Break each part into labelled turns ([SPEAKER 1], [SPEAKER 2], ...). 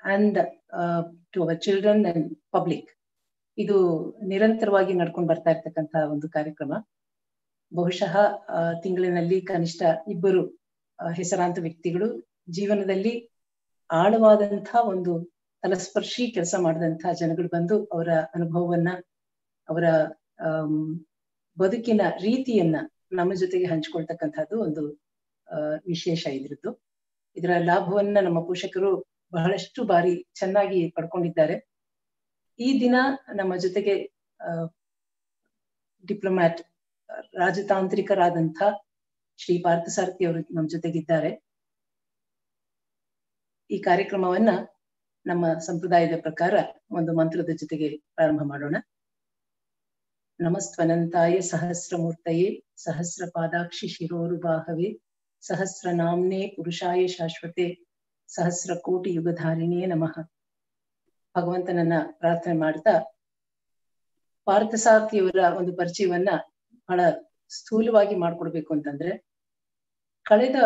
[SPEAKER 1] and to our children and public. ಇದು ನಿರಂತರವಾಗಿ ನಡ್ಕೊಂಡು ಬರ್ತಾ ಇರ್ತಕ್ಕಂತಹ ಒಂದು ಕಾರ್ಯಕ್ರಮ. ಬಹುಶಃ ತಿಂಗಳಿನಲ್ಲಿ ಕನಿಷ್ಠ 2 ಹೆಸರಾಂತ ವ್ಯಕ್ತಿಗಳು ಜೀವನದಲ್ಲಿ ಆಳವಾದಂತಹ ಒಂದು ತಲಸ್ಪರ್ಶಿ ಕೆಲಸ ಮಾಡಿದಂತಹ ಜನಗಳು ಬಂದು ಅವರ ಅನುಭವವನ್ನ, ಅವರ ಬದುಕಿನ ರೀತಿಯನ್ನ ನಮ್ಮ ಜೊತೆಗೆ ಹಂಚಿಕೊಳ್ತಕ್ಕಂಥದ್ದು ಒಂದು ವಿಶೇಷ ಇದ್ರದ್ದು. ಇದರ ಲಾಭವನ್ನ ನಮ್ಮ ಪೋಷಕರು ಬಹಳಷ್ಟು ಬಾರಿ ಚೆನ್ನಾಗಿ ಪಡ್ಕೊಂಡಿದ್ದಾರೆ. ಈ ದಿನ ನಮ್ಮ ಜೊತೆಗೆ ಡಿಪ್ಲೊಮ್ಯಾಟ್, ರಾಜತಾಂತ್ರಿಕರಾದಂಥ ಶ್ರೀ ಪಾರ್ಥಸಾರಥಿ ಅವರು ನಮ್ಮ ಜೊತೆಗಿದ್ದಾರೆ. ಈ ಕಾರ್ಯಕ್ರಮವನ್ನ ನಮ್ಮ ಸಂಪ್ರದಾಯದ ಪ್ರಕಾರ ಒಂದು ಮಂತ್ರದ ಜೊತೆಗೆ ಪ್ರಾರಂಭ ಮಾಡೋಣ. ನಮಸ್ತ್ವನಂತಾಯ ಸಹಸ್ರಮೂರ್ತಯೇ ಸಹಸ್ರ ಪಾದಾಕ್ಷಿ ಶಿರೋರುಬಾಹವೇ ಸಹಸ್ರನಾಮ್ನೇ ಪುರುಷಾಯ ಶಾಶ್ವತೆ ಸಹಸ್ರ ಕೋಟಿ ಯುಗಧಾರಿಣೇ ನಮಃ. ಭಗವಂತನನ್ನ ಪ್ರಾರ್ಥನೆ ಮಾಡ್ತಾ ಪಾರ್ಥಸಾರಥಿಯವರ ಒಂದು ಪರಿಚಯವನ್ನ ಬಹಳ ಸ್ಥೂಲವಾಗಿ ಮಾಡ್ಕೊಡ್ಬೇಕು ಅಂತಂದ್ರೆ, ಕಳೆದ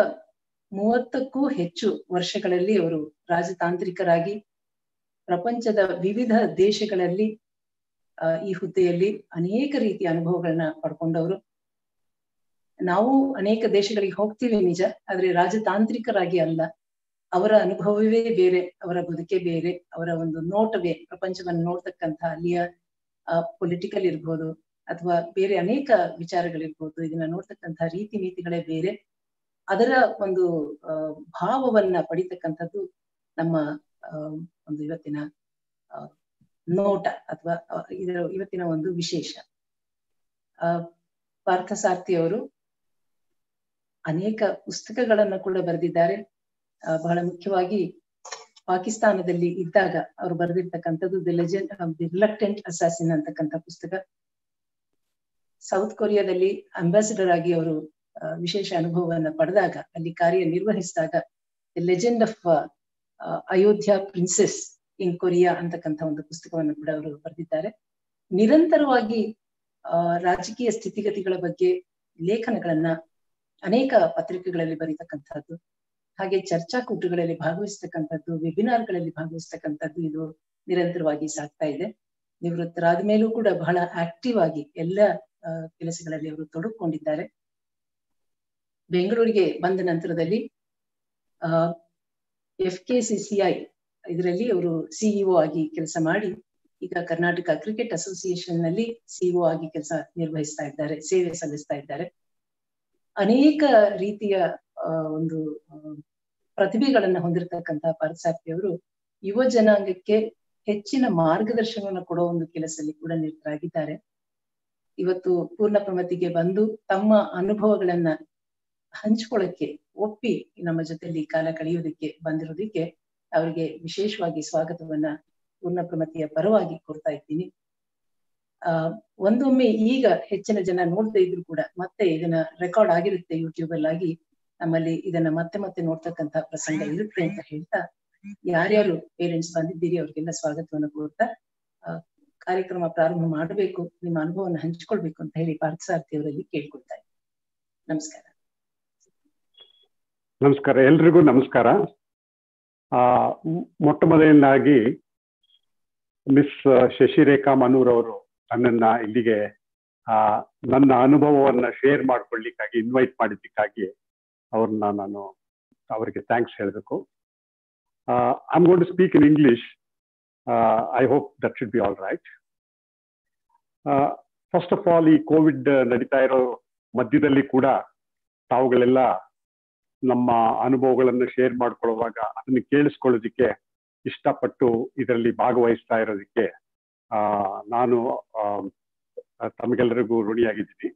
[SPEAKER 1] 30ಕ್ಕೂ ಹೆಚ್ಚು ವರ್ಷಗಳಲ್ಲಿ ಅವರು ರಾಜತಾಂತ್ರಿಕರಾಗಿ ಪ್ರಪಂಚದ ವಿವಿಧ ದೇಶಗಳಲ್ಲಿ ಈ ಹುದ್ದೆಯಲ್ಲಿ ಅನೇಕ ರೀತಿಯ ಅನುಭವಗಳನ್ನ ಪಡ್ಕೊಂಡವರು. ನಾವು ಅನೇಕ ದೇಶಗಳಿಗೆ ಹೋಗ್ತೀವಿ ನಿಜ, ಆದ್ರೆ ರಾಜತಾಂತ್ರಿಕರಾಗಿ ಅಲ್ಲ. ಅವರ ಅನುಭವವೇ ಬೇರೆ, ಅವರ ಬದುಕೆ ಬೇರೆ, ಅವರ ಒಂದು ನೋಟವೇ, ಪ್ರಪಂಚವನ್ನು ನೋಡ್ತಕ್ಕಂಥ ಅಲ್ಲಿಯ ಪೊಲಿಟಿಕಲ್ ಇರ್ಬೋದು ಅಥವಾ ಬೇರೆ ಅನೇಕ ವಿಚಾರಗಳಿರ್ಬೋದು, ಇದನ್ನ ನೋಡ್ತಕ್ಕಂಥ ರೀತಿ ನೀತಿಗಳೇ ಬೇರೆ. ಅದರ ಒಂದು ಭಾವವನ್ನ ಪಡಿತಕ್ಕಂಥದ್ದು ನಮ್ಮ ಒಂದು ಇವತ್ತಿನ ನೋಟ ಅಥವಾ ಇದರ ಇವತ್ತಿನ ಒಂದು ವಿಶೇಷ. ಪಾರ್ಥಸಾರಥಿ ಅವರು ಅನೇಕ ಪುಸ್ತಕಗಳನ್ನ ಕೂಡ ಬರೆದಿದ್ದಾರೆ. ಬಹಳ ಮುಖ್ಯವಾಗಿ ಪಾಕಿಸ್ತಾನದಲ್ಲಿ ಇದ್ದಾಗ ಅವರು ಬರೆದಿರ್ತಕ್ಕಂಥದ್ದು the legend of the reluctant assassin ಅಂತಕ್ಕಂಥ ಪುಸ್ತಕ. ಸೌತ್ ಕೊರಿಯಾದಲ್ಲಿ ಅಂಬಾಸಿಡರ್ ಆಗಿ ಅವರು ವಿಶೇಷ ಅನುಭವವನ್ನ ಪಡೆದಾಗ, ಅಲ್ಲಿ ಕಾರ್ಯ ನಿರ್ವಹಿಸಿದಾಗ the legend of Ayodhya princess in Korea ಅಂತಕ್ಕಂಥ ಒಂದು ಪುಸ್ತಕವನ್ನು ಕೂಡ ಅವರು ಬರೆದಿದ್ದಾರೆ. ನಿರಂತರವಾಗಿ ರಾಜಕೀಯ ಸ್ಥಿತಿಗತಿಗಳ ಬಗ್ಗೆ ಲೇಖನಗಳನ್ನ ಅನೇಕ ಪತ್ರಿಕೆಗಳಲ್ಲಿ ಬರೀತಕ್ಕಂಥದ್ದು, ಹಾಗೆ ಚರ್ಚಾಕೂಟಗಳಲ್ಲಿ ಭಾಗವಹಿಸ್ತಕ್ಕಂಥದ್ದು, ವೆಬಿನಾರ್ಗಳಲ್ಲಿ ಭಾಗವಹಿಸ್ತಕ್ಕಂಥದ್ದು ಇದು ನಿರಂತರವಾಗಿ ಸಾಗ್ತಾ ಇದೆ. ನಿವೃತ್ತರಾದ ಮೇಲೂ ಕೂಡ ಬಹಳ ಆಕ್ಟಿವ್ ಆಗಿ ಎಲ್ಲ ಕೆಲಸಗಳಲ್ಲಿ ಅವರು ತೊಡಗಿಕೊಂಡಿದ್ದಾರೆ. ಬೆಂಗಳೂರಿಗೆ ಬಂದ ನಂತರದಲ್ಲಿ FKCCI ಇದರಲ್ಲಿ ಅವರು CEO ಆಗಿ ಕೆಲಸ ಮಾಡಿ, ಈಗ ಕರ್ನಾಟಕ ಕ್ರಿಕೆಟ್ ಅಸೋಸಿಯೇಷನ್ ನಲ್ಲಿ CEO ಆಗಿ ಕೆಲಸ ನಿರ್ವಹಿಸ್ತಾ ಇದ್ದಾರೆ, ಸೇವೆ ಸಲ್ಲಿಸ್ತಾ ಇದ್ದಾರೆ. ಅನೇಕ ರೀತಿಯ ಒಂದು ಪ್ರತಿಭೆಗಳನ್ನ ಹೊಂದಿರತಕ್ಕಂತ ಪಾರ್ಥಸಾರಥಿ ಅವರು ಯುವ ಜನಾಂಗಕ್ಕೆ ಹೆಚ್ಚಿನ ಮಾರ್ಗದರ್ಶನವನ್ನು ಕೊಡೋ ಒಂದು ಕೆಲಸದಲ್ಲಿ ಕೂಡ ನಿರತರಾಗಿದ್ದಾರೆ. ಇವತ್ತು ಪೂರ್ಣ ಪ್ರಮತಿಗೆ ಬಂದು ತಮ್ಮ ಅನುಭವಗಳನ್ನ ಹಂಚ್ಕೊಳ್ಳಕ್ಕೆ ಒಪ್ಪಿ ನಮ್ಮ ಜೊತೆಯಲ್ಲಿ ಕಾಲ ಕಳೆಯೋದಕ್ಕೆ ಬಂದಿರೋದಕ್ಕೆ ಅವರಿಗೆ ವಿಶೇಷವಾಗಿ ಸ್ವಾಗತವನ್ನ ಪೂರ್ಣ ಪ್ರಮತಿಯ ಪರವಾಗಿ ಕೊಡ್ತಾ ಇದ್ದೀನಿ. ಒಂದೊಮ್ಮೆ ಈಗ ಹೆಚ್ಚಿನ ಜನ ನೋಡ್ತಾ ಇದ್ರು ಕೂಡ ಮತ್ತೆ ಇದನ್ನ ರೆಕಾರ್ಡ್ ಆಗಿರುತ್ತೆ ಯೂಟ್ಯೂಬ್ ಅಲ್ಲಾಗಿ, ನಮ್ಮಲ್ಲಿ ಇದನ್ನ ಮತ್ತೆ ಮತ್ತೆ ನೋಡ್ತಕ್ಕಂತ ಪ್ರಸಂಗ ಇರುತ್ತೆ ಅಂತ ಹೇಳ್ತಾ, ಯಾರ್ಯಾರು ಪೇರೆಂಟ್ಸ್ ಬಂದಿದ್ದೀರಿ ಅವ್ರಿಗೆಲ್ಲ ಸ್ವಾಗತವನ್ನು ಕೋರ್ತಾ ಕಾರ್ಯಕ್ರಮ ಪ್ರಾರಂಭ ಮಾಡಬೇಕು, ನಿಮ್ಮ ಅನುಭವವನ್ನು ಹಂಚಿಕೊಳ್ಬೇಕು ಅಂತ ಹೇಳಿ ಪಾರ್ಥಸಾರಥಿ ಅವರಲ್ಲಿ ಕೇಳ್ಕೊಳ್ತಾ ಇದ್ದೀನಿ. ನಮಸ್ಕಾರ.
[SPEAKER 2] ನಮಸ್ಕಾರ, ಎಲ್ರಿಗೂ ನಮಸ್ಕಾರ. ಮೊಟ್ಟ ಮೊದಲನೇದಾಗಿ ಮಿಸ್ ಶಶಿರೇಖಾ ಮನೂರ್ ಅವರು ನನ್ನನ್ನ ಇಲ್ಲಿಗೆ ನನ್ನ ಅನುಭವವನ್ನ ಶೇರ್ ಮಾಡ್ಕೊಳ್ಳಿಕ್ಕಾಗಿ ಇನ್ವೈಟ್ ಮಾಡಿದ್ದಕ್ಕಾಗಿ ಅವ್ರನ್ನ ನಾನು ಅವರಿಗೆ ಥ್ಯಾಂಕ್ಸ್ ಹೇಳಬೇಕು. I am going to speak in English. I hope that should be all right. First of all, ಈ ಕೋವಿಡ್ ನಡೀತಾ ಇರೋ ಮಧ್ಯದಲ್ಲಿ ಕೂಡ ತಾವುಗಳೆಲ್ಲ ನಮ್ಮ ಅನುಭವಗಳನ್ನು ಶೇರ್ ಮಾಡ್ಕೊಳ್ಳುವಾಗ ಅದನ್ನು ಕೇಳಿಸ್ಕೊಳ್ಳೋದಕ್ಕೆ ಇಷ್ಟಪಟ್ಟು ಇದರಲ್ಲಿ ಭಾಗವಹಿಸ್ತಾ ಇರೋದಕ್ಕೆ ನಾನು ತಮಗೆಲ್ಲರಿಗೂ ಋಣಿಯಾಗಿದ್ದೀನಿ.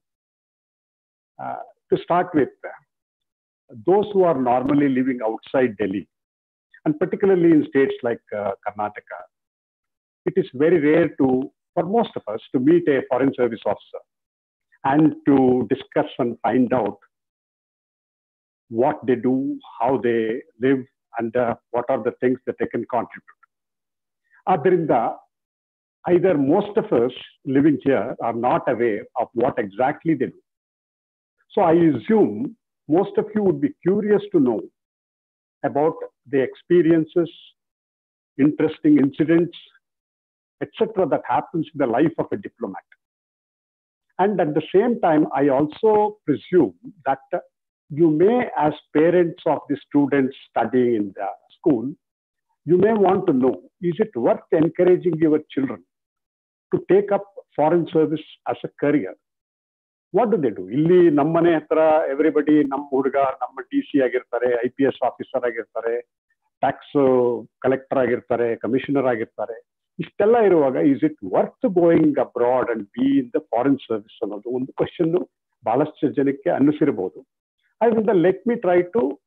[SPEAKER 2] To start with, those who are normally living outside Delhi, and particularly in states like Karnataka, it is very rare for most of us to meet a foreign service officer and to discuss and find out what they do, how they live, and what are the things that they can contribute. Adrinda, either most of us living here are not aware of what exactly they do. So I assume most of you would be curious to know about the experiences, interesting incidents, etc., that happens in the life of a diplomat. And at the same time, I also presume that you may, as parents of the students studying in the school, you may want to know, is it worth encouraging your children to take up foreign service as a career? What do they do? Illi nammane hatra everybody nam huduga namma DC agirtare, IPS officer agirtare, tax collector agirtare, commissioner agirtare. Ishtella iruvaga, is it worth going abroad and be in the foreign service? Another one question balashtu janakke annusirabodu. I will let me try to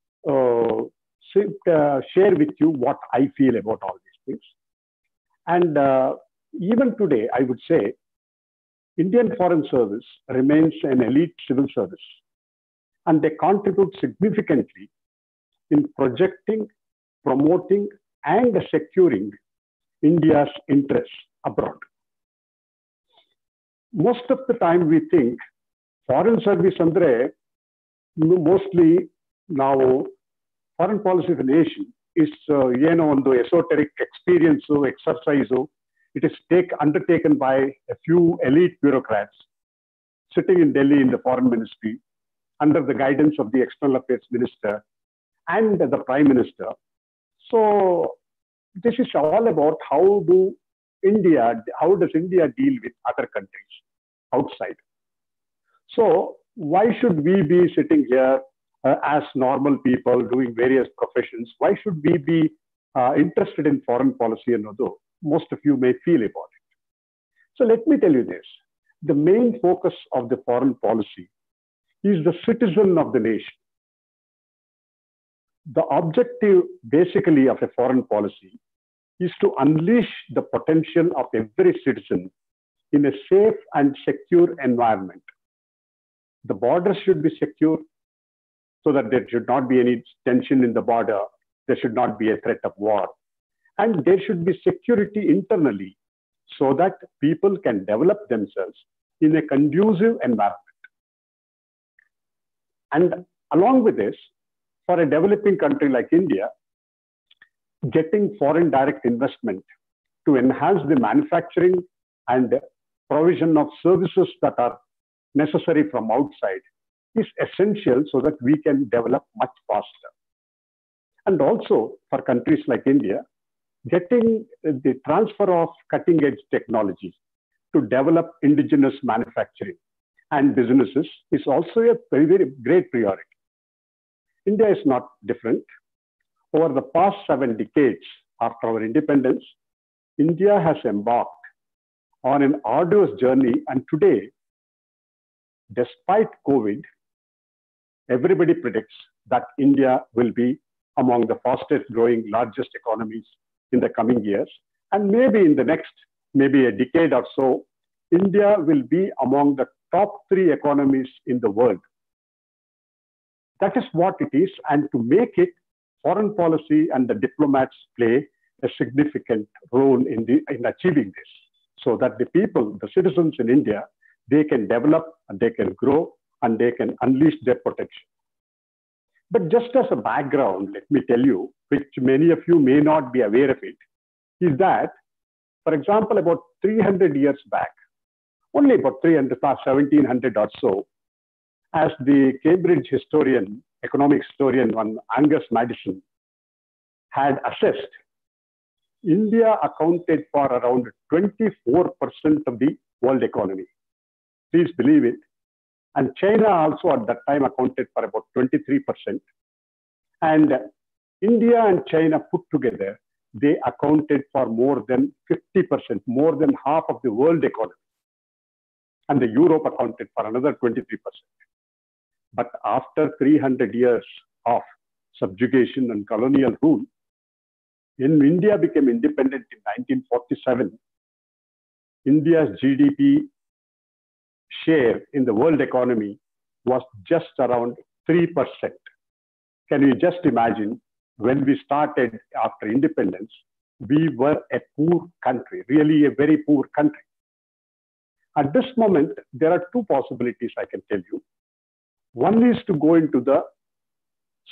[SPEAKER 2] share with you what I feel about all these things. And even today, I would say, Indian Foreign Service remains an elite civil service, and they contribute significantly in projecting, promoting, and securing India's interests abroad. Most of the time, we think foreign service andre mostly now foreign policy of a nation is ಒಂದು esoteric experience, exercise. It is undertaken by a few elite bureaucrats sitting in Delhi in the foreign ministry under the guidance of the external affairs minister and the prime minister. So this is all about how does India deal with other countries outside. So why should we be sitting here as normal people doing various professions? Why should we be interested in foreign policy? And although most of you may feel about it. So let me tell you this. The main focus of the foreign policy is the citizen of the nation. The objective basically of a foreign policy is to unleash the potential of every citizen in a safe and secure environment. The borders should be secure so that there should not be any tension in the border. There should not be a threat of war. And there should be security internally so that people can develop themselves in a conducive environment. And along with this, for a developing country like India, getting foreign direct investment to enhance the manufacturing and provision of services that are necessary from outside is essential so that we can develop much faster. And also for countries like India, getting the transfer of cutting edge technology to develop indigenous manufacturing and businesses is also a very, very great priority. India is not different. Over the past 7 decades after our independence, India has embarked on an arduous journey, and today, despite COVID, everybody predicts that India will be among the fastest growing, largest economies in the coming years. And maybe in the next, maybe a decade or so, India will be among the top 3 economies in the world. That is what it is. And to make it, foreign policy and the diplomats play a significant role in achieving this, so that the people, the citizens in India, they can develop and they can grow and they can unleash their potential. But just as a background, let me tell you, which many of you may not be aware of it, is that, for example, about 300 years back, only about 1700 or so, as the Cambridge historian, economic historian, one Angus Maddison, had assessed, India accounted for around 24% of the world economy. Please believe it. And China also at that time accounted for about 23%. And India and China put together, they accounted for more than 50%, more than half of the world economy. And the Europe accounted for another 23%. But after 300 years of subjugation and colonial rule, when India became independent in 1947, India's GDP share in the world economy was just around 3%. Can you just imagine, when we started after independence, we were a poor country, really a very poor country. At this moment, there are 2 possibilities I can tell you. One is to go into the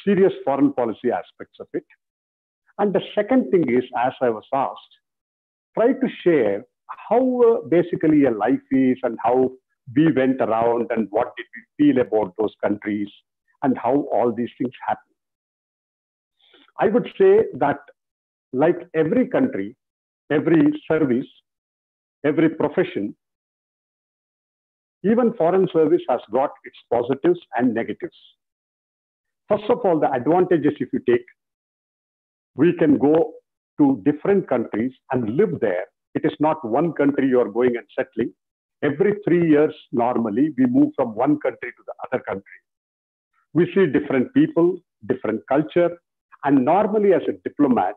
[SPEAKER 2] serious foreign policy aspects of it. And the second thing is, as I was asked, try to share how basically a life is and how we went around and what did we feel about those countries and how all these things happen. I would say that like every country, every service, every profession, even foreign service has got its positives and negatives. First of all, the advantages, if you take, we can go to different countries and live there. It is not one country you are going and settling. Every 3 years, normally, we move from one country to the other country. We see different people, different culture, and normally as a diplomat,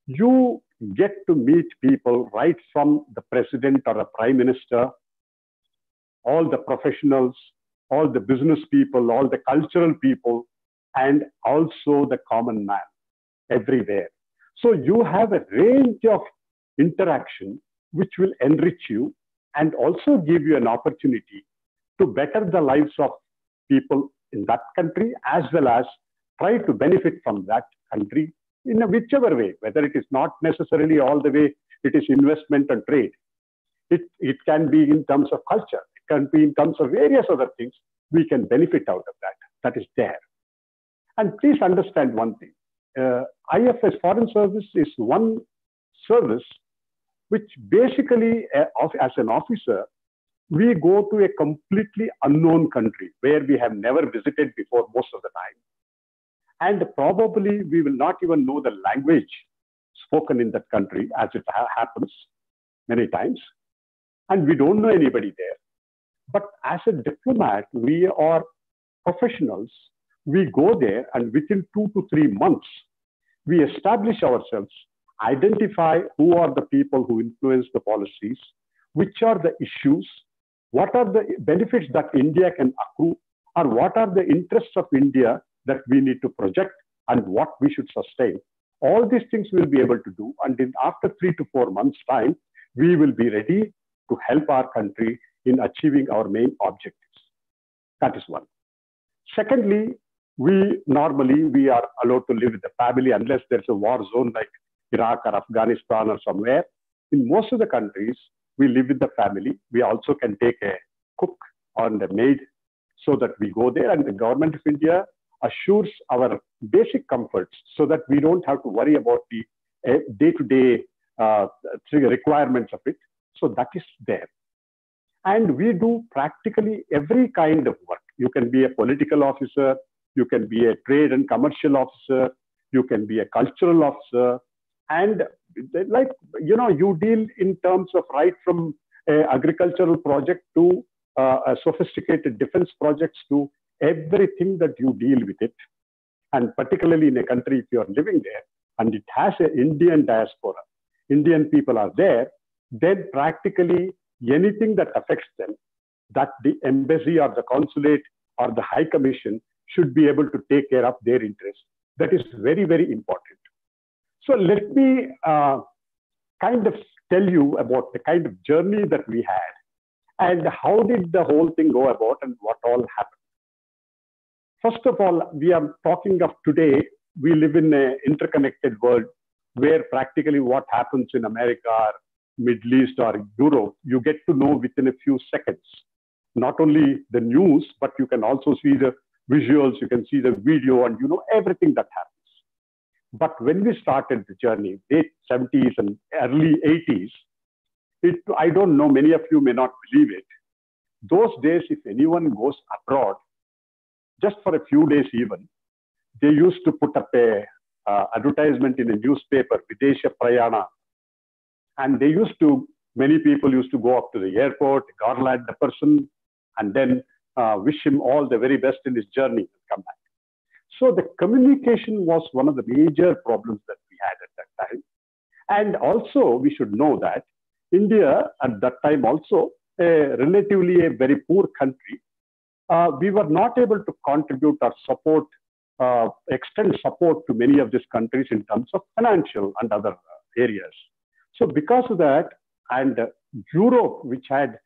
[SPEAKER 2] you get to meet people right from the president or a prime minister, all the professionals, all the business people, all the cultural people, and also the common man everywhere. So you have a range of interaction which will enrich you and also give you an opportunity to better the lives of people in that country, as well as try to benefit from that country in a whichever way, whether it is not necessarily all the way, it is investment and trade. It can be in terms of culture. It can be in terms of various other things. We can benefit out of that. That is there. And please understand one thing. IFS, Foreign Service, is one service which basically, as an officer, we go to a completely unknown country where we have never visited before most of the time. And probably we will not even know the language spoken in that country, as it happens many times. And we don't know anybody there. But as a diplomat, we are professionals. We go there, and within 2 to 3 months, we establish ourselves, identify who are the people who influence the policies, which are the issues, what are the benefits that India can accrue, or what are the interests of India that we need to project and what we should sustain. All these things we'll be able to do. And after 3 to 4 months' time, we will be ready to help our country in achieving our main objectives. That is one. Secondly, we are allowed to live with the family unless there's a war zone like Iraq or Afghanistan or somewhere. In most of the countries, we live with the family. We also can take a cook or the maid so that we go there, and the government of India assures our basic comforts so that we don't have to worry about the day-to-day requirements of it. So that is there. And we do practically every kind of work. You can be a political officer, you can be a trade and commercial officer, you can be a cultural officer, and you deal in terms of right from an agricultural project to a sophisticated defense projects to everything that you deal with it. And particularly in a country, if you are living there and it has an Indian diaspora, Indian people are there, then practically anything that affects them, that the embassy or the consulate or the high commission should be able to take care of their interests. That is very, very important. So let me kind of tell you about the kind of journey that we had and how did the whole thing go about and what all happened. First of all, we are talking of today, we live in an interconnected world where practically what happens in America or Middle East or Europe, you get to know within a few seconds. Not only the news, but you can also see the visuals, you can see the video, and you know everything that happens. But when we started the journey, late 70s and early 80s, I don't know, many of you may not believe it. Those days, if anyone goes abroad, just for a few days even, they used to put up a advertisement in a newspaper, Videsha Prayana. And many people used to go up to the airport, garland the person, and then wish him all the very best in his journey and come back. So the communication was one of the major problems that we had at that time. And also, we should know that India at that time also, relatively a very poor country, we were not able to contribute or support, extend support to many of these countries in terms of financial and other areas. So because of that, and Europe, which had,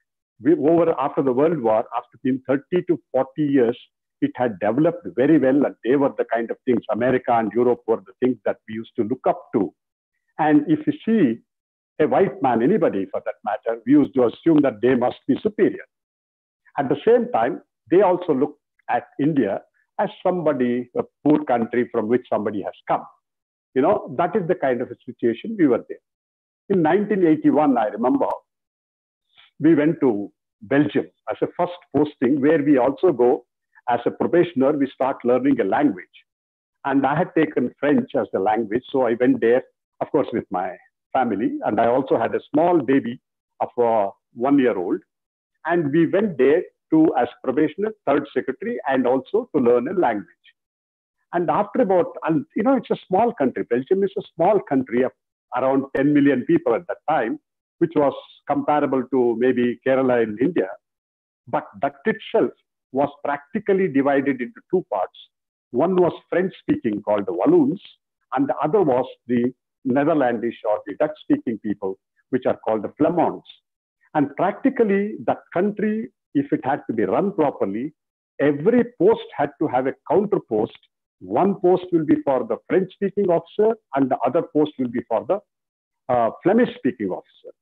[SPEAKER 2] after the World War, after being 30 to 40 years it had developed very well, and they were the kind of things, America and Europe were the things that we used to look up to. And if you see a white man, anybody for that matter, we used to assume that they must be superior. At the same time, they also looked at India as somebody, a poor country from which somebody has come. You know, that is the kind of a situation we were there. In 1981, I remember, we went to Belgium as a first posting, where we also go as a probationer, we start learning a language. And I had taken French as the language, so I went there, of course, with my family. And I also had a small baby of 1 year old. And we went there to, as probationer, third secretary, and also to learn a language. And after about, you know, it's a small country. Belgium is a small country of around 10 million people at that time, which was comparable to maybe Kerala in India. But that itself was practically divided into two parts. One was French-speaking, called the Walloons, and the other was the Netherlandish or the Dutch-speaking people, which are called the Flamands. And practically, that country, if it had to be run properly, every post had to have a counter post. One post will be for the French-speaking officer, and the other post will be for the Flemish-speaking officer.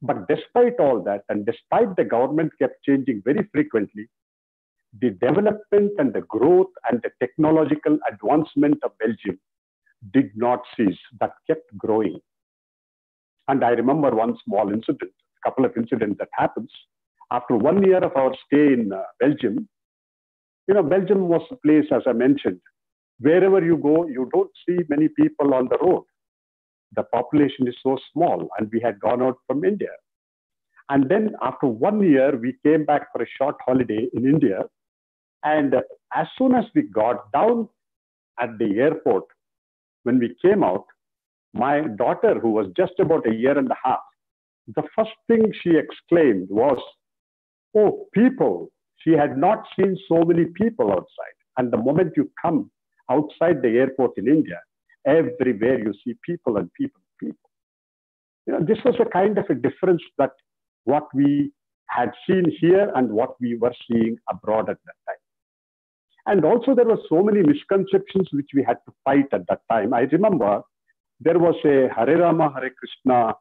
[SPEAKER 2] But despite all that, and despite the government kept changing very frequently, the development and the growth and the technological advancement of Belgium did not cease. That kept growing. And I remember one small incident, a couple of incidents that happens. After 1 year of our stay in Belgium, you know, Belgium was a place, as I mentioned, wherever you go, you don't see many people on the road. The population is so small, and we had gone out from India. And then after 1 year, we came back for a short holiday in India. And as soon as we got down at the airport, when we came out, my daughter, who was just about 1.5 years, the first thing she exclaimed was, "Oh, people." She had not seen so many people outside. And the moment you come outside the airport in India, everywhere you see people and people. You know, this was a kind of a difference that what we had seen here and what we were seeing abroad at that time. And also there were so many misconceptions which we had to fight at that time. I remember there was a Hare Rama, Hare Krishna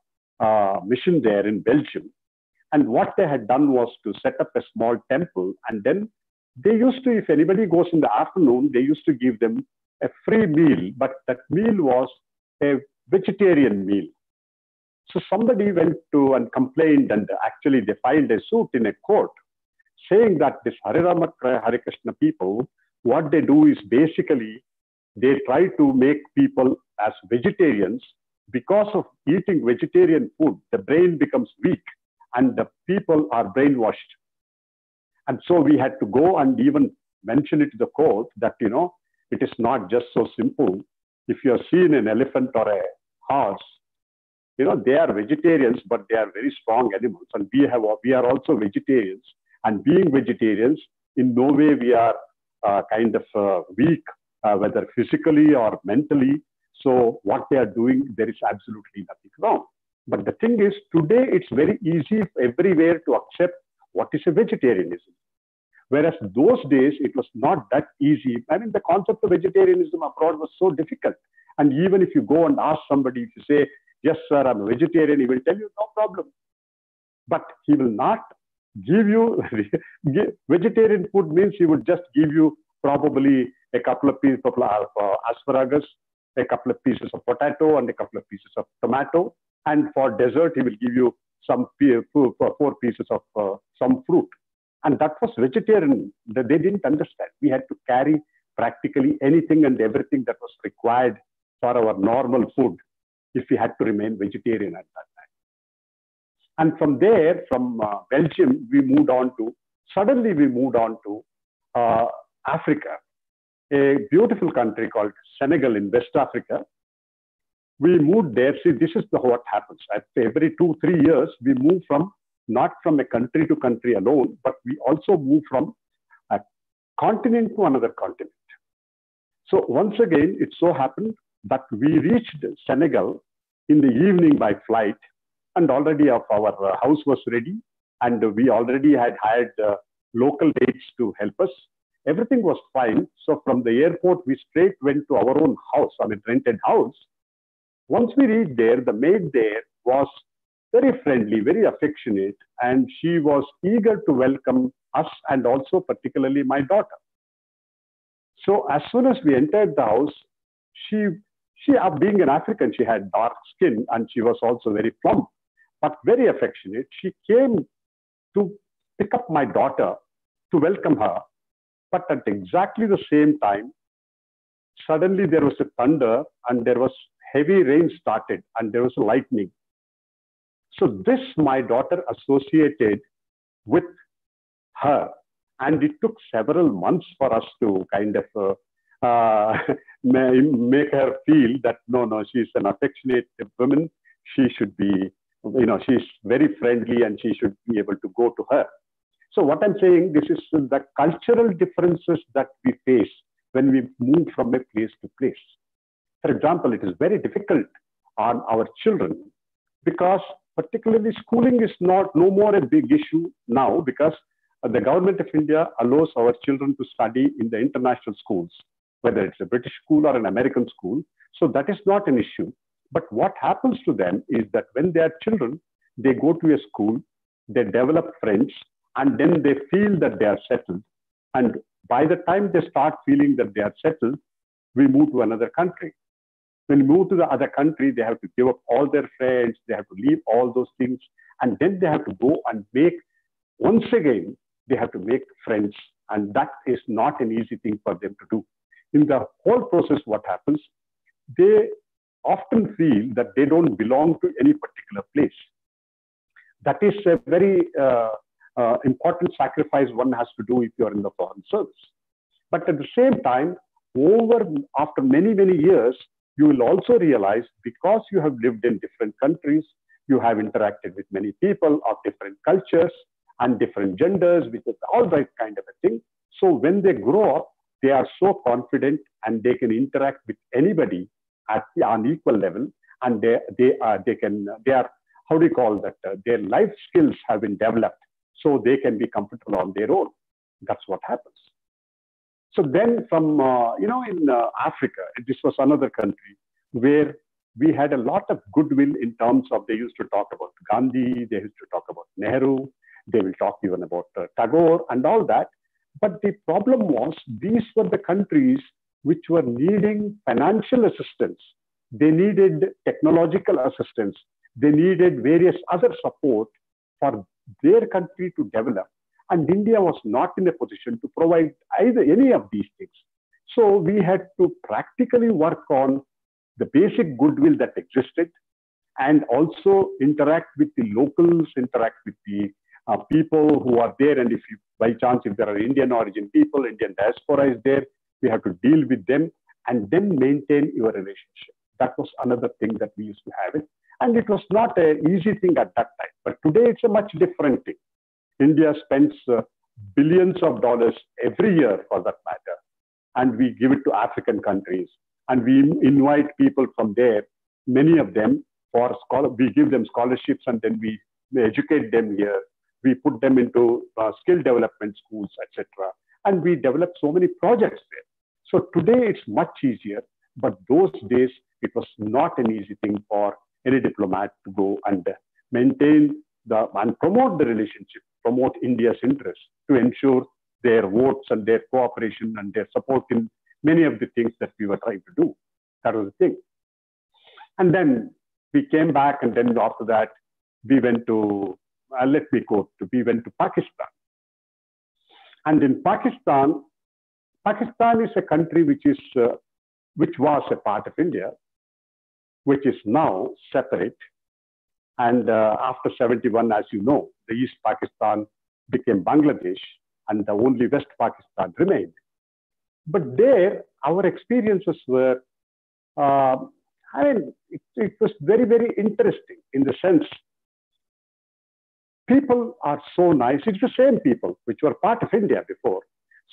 [SPEAKER 2] mission there in Belgium. And what they had done was to set up a small temple. And then they used to, if anybody goes in the afternoon, they used to give them a free meal. But that meal was a vegetarian meal. So somebody went to and complained, and actually they filed a suit in a court saying that this Hare Rama, Hare Krishna people, what they do is basically they try to make people as vegetarians. Because of eating vegetarian food, the brain becomes weak and the people are brainwashed. And so we had to go and even mention it to the court that, you know, it is not just so simple. If you have seen an elephant or a horse, you know, they are vegetarians, but they are very strong animals. And we are also vegetarians. And being vegetarians, in no way we are kind of weak, whether physically or mentally. So what they are doing, there is absolutely nothing wrong. But the thing is, today it's very easy everywhere to accept what is a vegetarianism. Whereas those days, it was not that easy. I mean, the concept of vegetarianism abroad was so difficult. And even if you go and ask somebody, if you say, "Yes, sir, I'm a vegetarian," he will tell you, "No problem." But he will not give you, vegetarian food means he would just give you probably a couple of pieces of asparagus, a couple of pieces of potato, and a couple of pieces of tomato. And for dessert, he will give you some 4 pieces of some fruit. And that was vegetarian. They didn't understand. We had to carry practically anything and everything that was required for our normal food if we had to remain vegetarian at that time. And from there, from Belgium, we moved on to Africa, a beautiful country called Senegal in West Africa. We moved there. See, this is what happens. Every 2-3 years, we move not from a country to country alone, but we also move from a continent to another continent. So once again, it so happened that we reached Senegal in the evening by flight, and already our house was ready, and we already had hired local aides to help us. everything was fine. So from the airport, we straight went to our own house, I mean, rented house. Once we reached there, the maid there was very friendly, very affectionate, and she was eager to welcome us and also particularly my daughter. So as soon as we entered the house, she being an African, she had dark skin and she was also very plump, but very affectionate. She came to pick up my daughter to welcome her. But at exactly the same time, suddenly there was a thunder and there was heavy rain started and there was a lightning. So this my daughter associated with her. And it took several months for us to kind of make her feel that, no, she's an affectionate woman. She should be, she's very friendly and she should be able to go to her. So what I'm saying, this is the cultural differences that we face when we move from a place to place. For example, it is very difficult on our children because particularly schooling is no more a big issue now because the government of India allows our children to study in the international schools, whether it's a British school or an American school. So that is not an issue. But what happens to them is that when they are children, they go to a school, they develop friends, and then they feel that they are settled. And by the time they start feeling that they are settled, we move to another country. When we move to the other country, they have to give up all their friends, they have to leave all those things, and then they have to go and once again, they have to make friends. And that is not an easy thing for them to do. In the whole process, what happens? They often feel that they don't belong to any particular place. That is a very important sacrifice one has to do if you're in the foreign service. But at the same time, after many, many years, you will also realize because you have lived in different countries, you have interacted with many people of different cultures and different genders, with all that kind of a thing. So when they grow up, they are so confident and they can interact with anybody on equal level, and they are how do you call that? Their life skills have been developed, so they can be comfortable on their own. That's what happens. So then from, in Africa, this was another country where we had a lot of goodwill in terms of, they used to talk about Gandhi, they used to talk about Nehru, they will talk even about Tagore and all that. But the problem was, these were the countries which were needing financial assistance. They needed technological assistance. They needed various other support for their country to develop. And India was not in a position to provide any of these things. So we had to practically work on the basic goodwill that existed and also interact with the locals, interact with the people who are there. And if you, by chance, if there are Indian origin people, Indian diaspora is there, we have to deal with them and then maintain your relationship. That was another thing that we used to have it. And it was not an easy thing at that time. But today it's a much different thing. India spends billions of dollars every year for that matter. And we give it to African countries. And we invite people from there, many of them, we give them scholarships and then we educate them here. We put them into skill development schools, etc. And we develop so many projects there. So today it's much easier, but those days it was not an easy thing for any diplomat to go and maintain and promote the relationship, promote India's interests to ensure their votes and their cooperation and their support in many of the things that we were trying to do. That was the thing. And then we came back, and then after that, we went to, we went to Pakistan. And in Pakistan is a country which was a part of India, which is now separate. And after 71, as you know, the East Pakistan became Bangladesh and the only West Pakistan remained. But there, our experiences were, it was very, very interesting in the sense, people are so nice. It's the same people which were part of India before.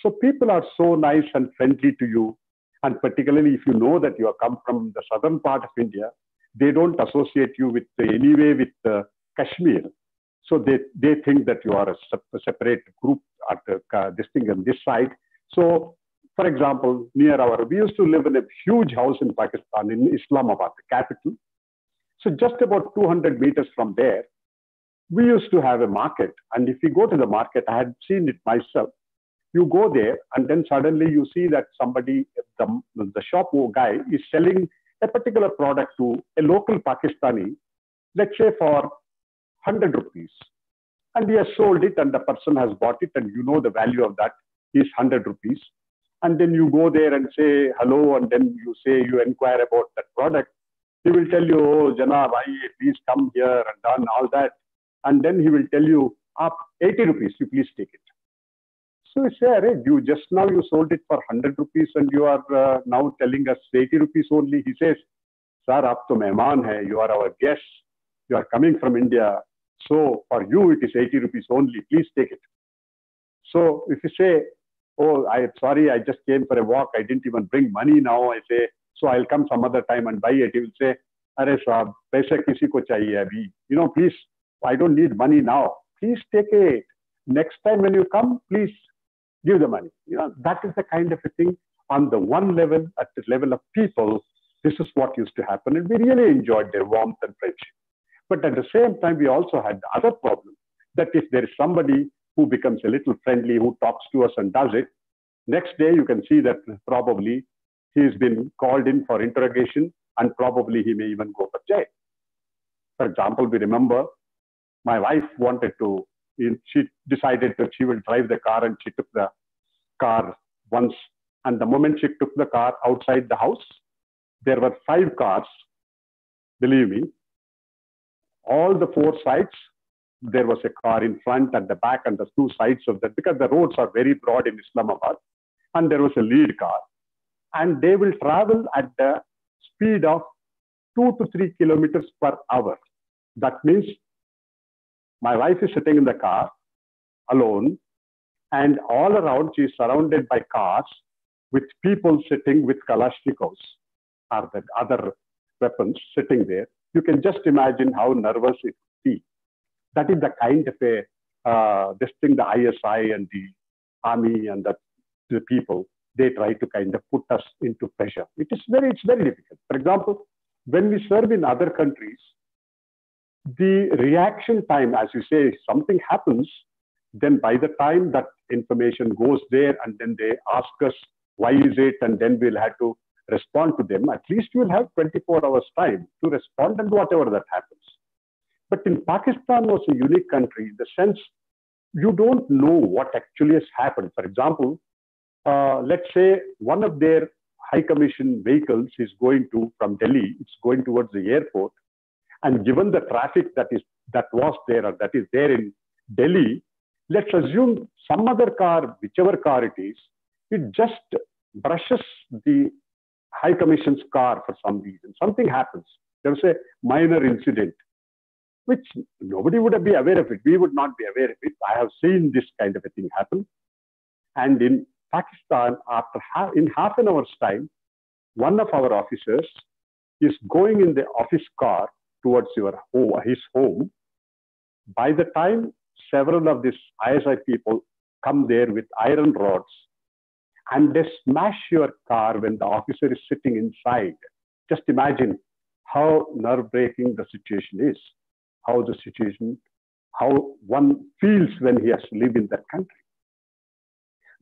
[SPEAKER 2] So people are so nice and friendly to you. And particularly if you know that you have come from the southern part of India, they don't associate you with anyway with Kashmir. So they think that you are a separate group at this thing on this side. So, for example, we used to live in a huge house in Pakistan, in Islamabad, the capital. So just about 200 meters from there, we used to have a market. And if you go to the market, I had seen it myself. You go there and then suddenly you see that somebody, the shop guy is selling a particular product to a local Pakistani, let's say for 100 rupees. And he has sold it and the person has bought it and you know the value of that is 100 rupees. And then you go there and say hello and then you inquire about that product. He will tell you, oh, Janab, please come here and done all that. And then he will tell you, 80 rupees, you please take it. So you say, you just now you sold it for 100 rupees and you are now telling us 80 rupees only. He says, sir, aap to mehman hai, you are our guest. You are coming from India. So for you, it is 80 rupees only. Please take it. So if you say, oh, sorry, I just came for a walk. I didn't even bring money now. I say, so I'll come some other time and buy it. He will say, Arey sahab, paisa kisi ko chahiye abhi. You know, please, I don't need money now. Please take it. Next time when you come, please give the money. You know, that is the kind of a thing on the one level, at the level of people, this is what used to happen. And we really enjoyed their warmth and friendship. But at the same time, we also had the other problem that if there is somebody who becomes a little friendly, who talks to us and does it, next day you can see that probably he's been called in for interrogation and probably he may even go for jail. For example, we remember my wife wanted to, she decided that she will drive the car and she took the car once. And the moment she took the car outside the house, there were 5 cars, believe me. All the 4 sides, there was a car in front and the back and the 2 sides of that, because the roads are very broad in Islamabad. And there was a lead car. And they will travel at the speed of 2 to 3 kilometers per hour. That means my wife is sitting in the car alone, and all around she is surrounded by cars with people sitting with Kalashnikovs or the other weapons sitting there. You can just imagine how nervous it would be. That is the kind of this thing the ISI and the army and the people, they try to kind of put us into pressure. It's very difficult. For example, when we serve in other countries, the reaction time, as you say, if something happens, then by the time that information goes there and then they ask us, why is it? And then we'll have to respond to them. At least we'll have 24 hours time to respond and whatever that happens. But in Pakistan was a unique country in the sense you don't know what actually has happened. For example, let's say one of their high commission vehicles is going from Delhi, it's going towards the airport. And given the traffic that was there or that is there in Delhi, let's assume some other car, whichever car it is, it just brushes the high commission's car for some reason. Something happens. There's a minor incident, which nobody would be aware of it. We would not be aware of it. I have seen this kind of a thing happen. And in Pakistan, in half an hour's time, one of our officers is going in the office car towards his home. By the time several of these ISI people come there with iron rods and they smash your car when the officer is sitting inside. Just imagine how nerve-breaking the situation is, how one feels when he has to live in that country.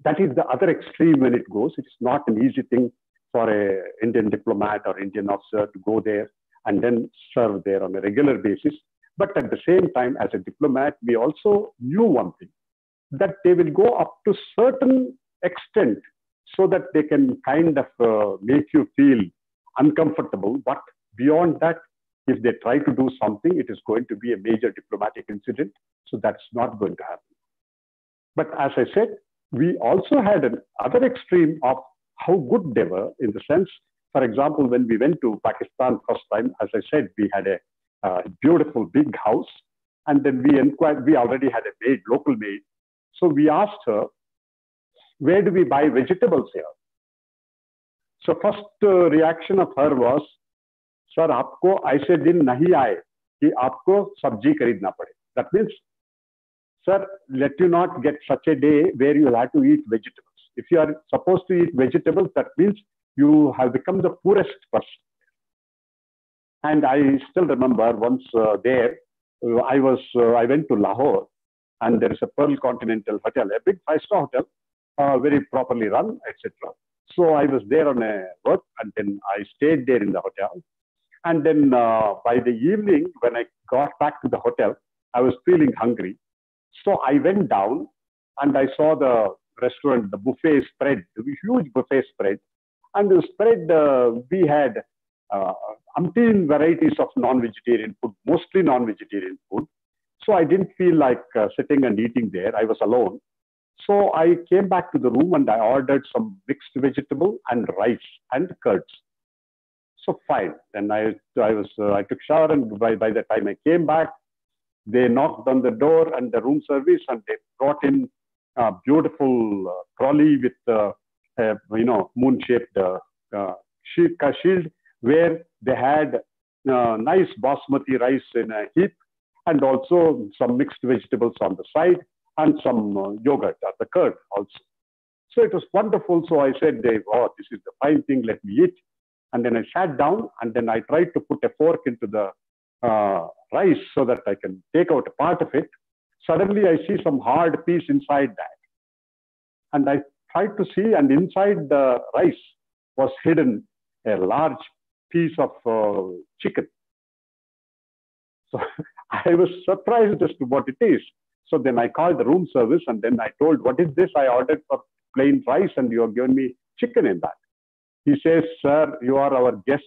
[SPEAKER 2] That is the other extreme when it goes. It's not an easy thing for an Indian diplomat or Indian officer to go there and then serve there on a regular basis. But at the same time, as a diplomat, we also knew one thing, that they will go up to certain extent so that they can kind of make you feel uncomfortable. But beyond that, if they try to do something, it is going to be a major diplomatic incident. So that's not going to happen. But as I said, we also had another extreme of how good they were, in the sense, for example, when we went to Pakistan first time, as I said, we had a beautiful big house. And then we inquired, we already had a maid, local maid. So we asked her, where do we buy vegetables here? So first reaction of her was, sir, aapko aise din nahi aaye ki aapko sabji kharidna pade. That means, sir, let you not get such a day where you'll have to eat vegetables. If you are supposed to eat vegetables, that means you have become the poorest person. And I still remember once there, I went to Lahore, and there is a Pearl Continental Hotel, a big five-star hotel, very properly run, etc. So I was there on a work, and then I stayed there in the hotel. And then by the evening, when I got back to the hotel, I was feeling hungry. So I went down and I saw the restaurant, the buffet spread, the huge buffet spread. And the spread, we had umpteen varieties of non-vegetarian food, mostly non-vegetarian food. So I didn't feel like sitting and eating there. I was alone. So I came back to the room and I ordered some mixed vegetable and rice and curds. So fine. Then I took shower, and by the time I came back, they knocked on the door and the room service, and they brought in a beautiful trolley with moon-shaped shield, where they had nice basmati rice in a heap, and also some mixed vegetables on the side, and some yogurt or the curd also. So it was wonderful. So I said, oh, this is the fine thing, let me eat. And then I sat down, and then I tried to put a fork into the rice so that I can take out a part of it. Suddenly I see some hard piece inside that. And I tried to see, and inside the rice was hidden a large piece of chicken. So I was surprised as to what it is. So then I called the room service, and then I told, what is this? I ordered for plain rice, and you have given me chicken in that. He says, sir, you are our guest,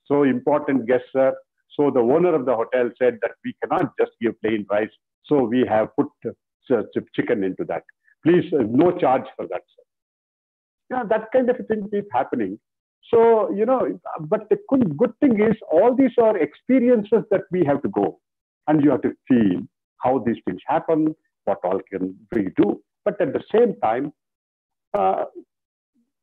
[SPEAKER 2] so important guest, sir. So the owner of the hotel said that we cannot just give plain rice. So we have put chicken into that. Please, no charge for that, sir. That kind of a thing keeps happening. So, but the good thing is, all these are experiences that we have to go, and you have to feel how these things happen, what all can we do. But at the same time,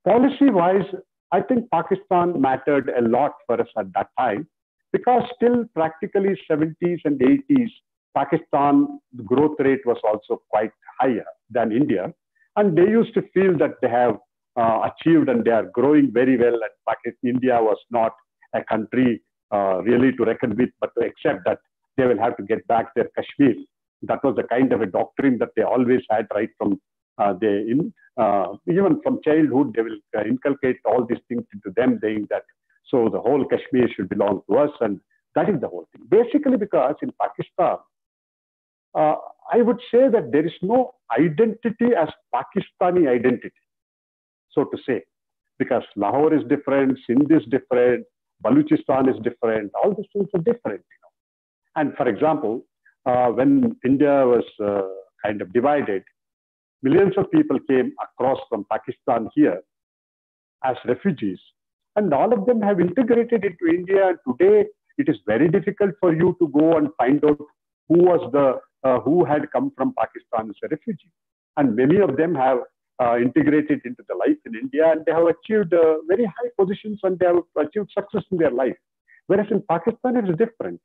[SPEAKER 2] policy-wise, I think Pakistan mattered a lot for us at that time, because still practically 70s and 80s, Pakistan, the growth rate was also quite higher than India. And they used to feel that they have achieved and they are growing very well. And Pakistan, India was not a country really to reckon with, but to accept that they will have to get back their Kashmir. That was the kind of a doctrine that they always had right from even from childhood. They will inculcate all these things into them, saying that so the whole Kashmir should belong to us, and that is the whole thing. Basically, because in Pakistan, I would say that there is no identity as Pakistani identity, so to say, because Lahore is different, Sindh is different, Baluchistan is different, all these things are different. And for example, when India was kind of divided, millions of people came across from Pakistan here as refugees, and all of them have integrated into India. Today, it is very difficult for you to go and find out who had come from Pakistan as a refugee. And many of them have integrated into the life in India, and they have achieved very high positions, and they have achieved success in their life. Whereas in Pakistan, it is different.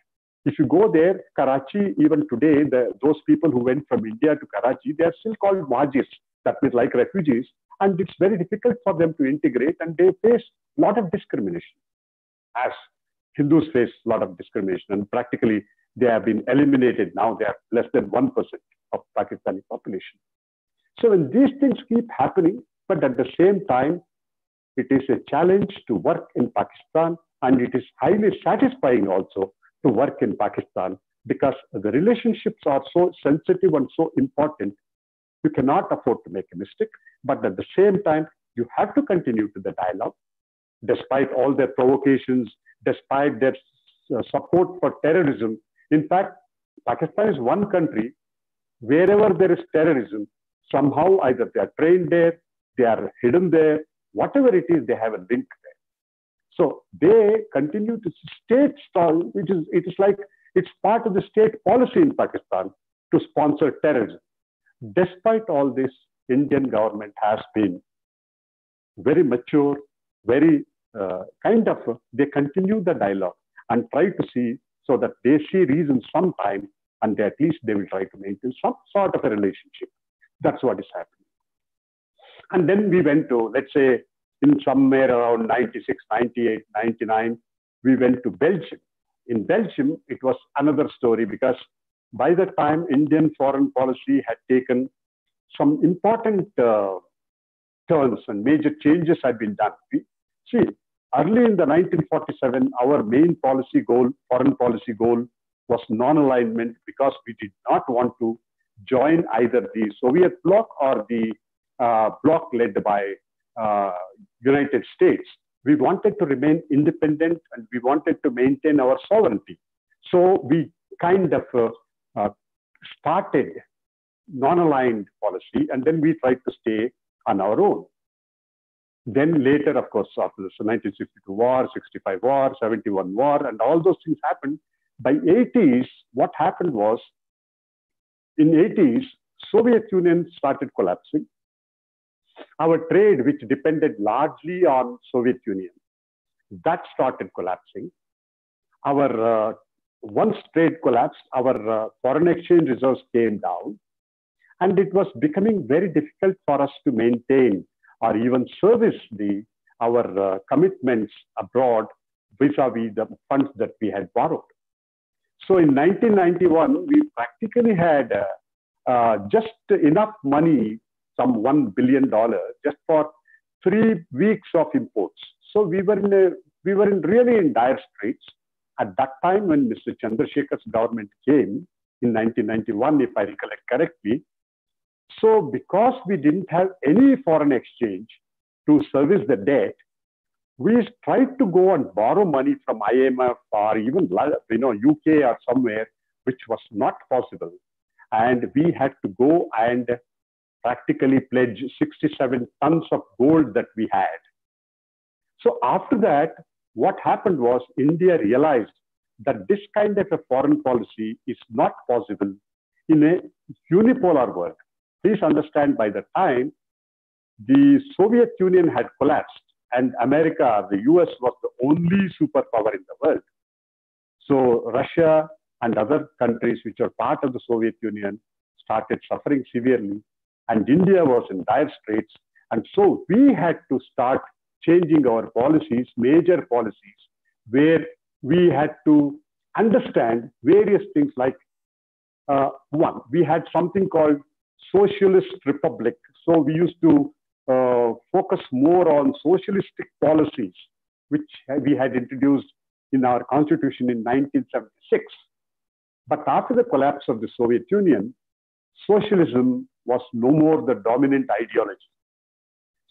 [SPEAKER 2] If you go there, Karachi, even today, those people who went from India to Karachi, they are still called Muhajirs, that means like refugees. And it's very difficult for them to integrate, and they face a lot of discrimination, as Hindus face a lot of discrimination. And practically, they have been eliminated. Now they are less than 1% of Pakistani population. So when these things keep happening, but at the same time, it is a challenge to work in Pakistan, and it is highly satisfying also to work in Pakistan, because the relationships are so sensitive and so important. You cannot afford to make a mistake, but at the same time, you have to continue to the dialogue, despite all their provocations, despite their support for terrorism. In fact, Pakistan is one country, wherever there is terrorism, somehow either they are trained there, they are hidden there, whatever it is, they have a link there. So they continue to state stall, it is like it's part of the state policy in Pakistan to sponsor terrorism. Despite all this, Indian government has been very mature, very they continue the dialogue and try to see so that they see reason sometime, and at least they will try to maintain some sort of a relationship. That's what is happening. And then we went to, let's say, in somewhere around 96, 98, 99, we went to Belgium. In Belgium, it was another story because by the time Indian foreign policy had taken some important turns and major changes had been done. See, early in the 1947, our main policy goal, foreign policy goal, was non-alignment because we did not want to join either the Soviet bloc or the bloc led by United States. We wanted to remain independent and we wanted to maintain our sovereignty. So we kind of started non-aligned policy, and then we tried to stay on our own. Then later, of course, after the 1962 war, 65 war, 71 war, and all those things happened. By 80s, what happened was, in 80s, Soviet Union started collapsing. Our trade, which depended largely on Soviet Union, that started collapsing. Our once trade collapsed, our foreign exchange reserves came down, and it was becoming very difficult for us to maintain or even service our commitments abroad vis-a-vis the funds that we had borrowed. So in 1991, we practically had just enough money, some $1 billion, just for 3 weeks of imports. So we were really in dire straits. At that time, when Mr. Chandrasekhar's government came in 1991, if I recollect correctly, so because we didn't have any foreign exchange to service the debt, we tried to go and borrow money from IMF or even UK or somewhere, which was not possible. And we had to go and practically pledge 67 tons of gold that we had. So after that, what happened was India realized that this kind of a foreign policy is not possible in a unipolar world. Please understand, by the time the Soviet Union had collapsed and America, the US, was the only superpower in the world. So Russia and other countries which are part of the Soviet Union started suffering severely, and India was in dire straits. And so we had to start changing our policies, major policies, where we had to understand various things like, one, we had something called socialist republic. So we used to focus more on socialistic policies, which we had introduced in our constitution in 1976. But after the collapse of the Soviet Union, socialism was no more the dominant ideology.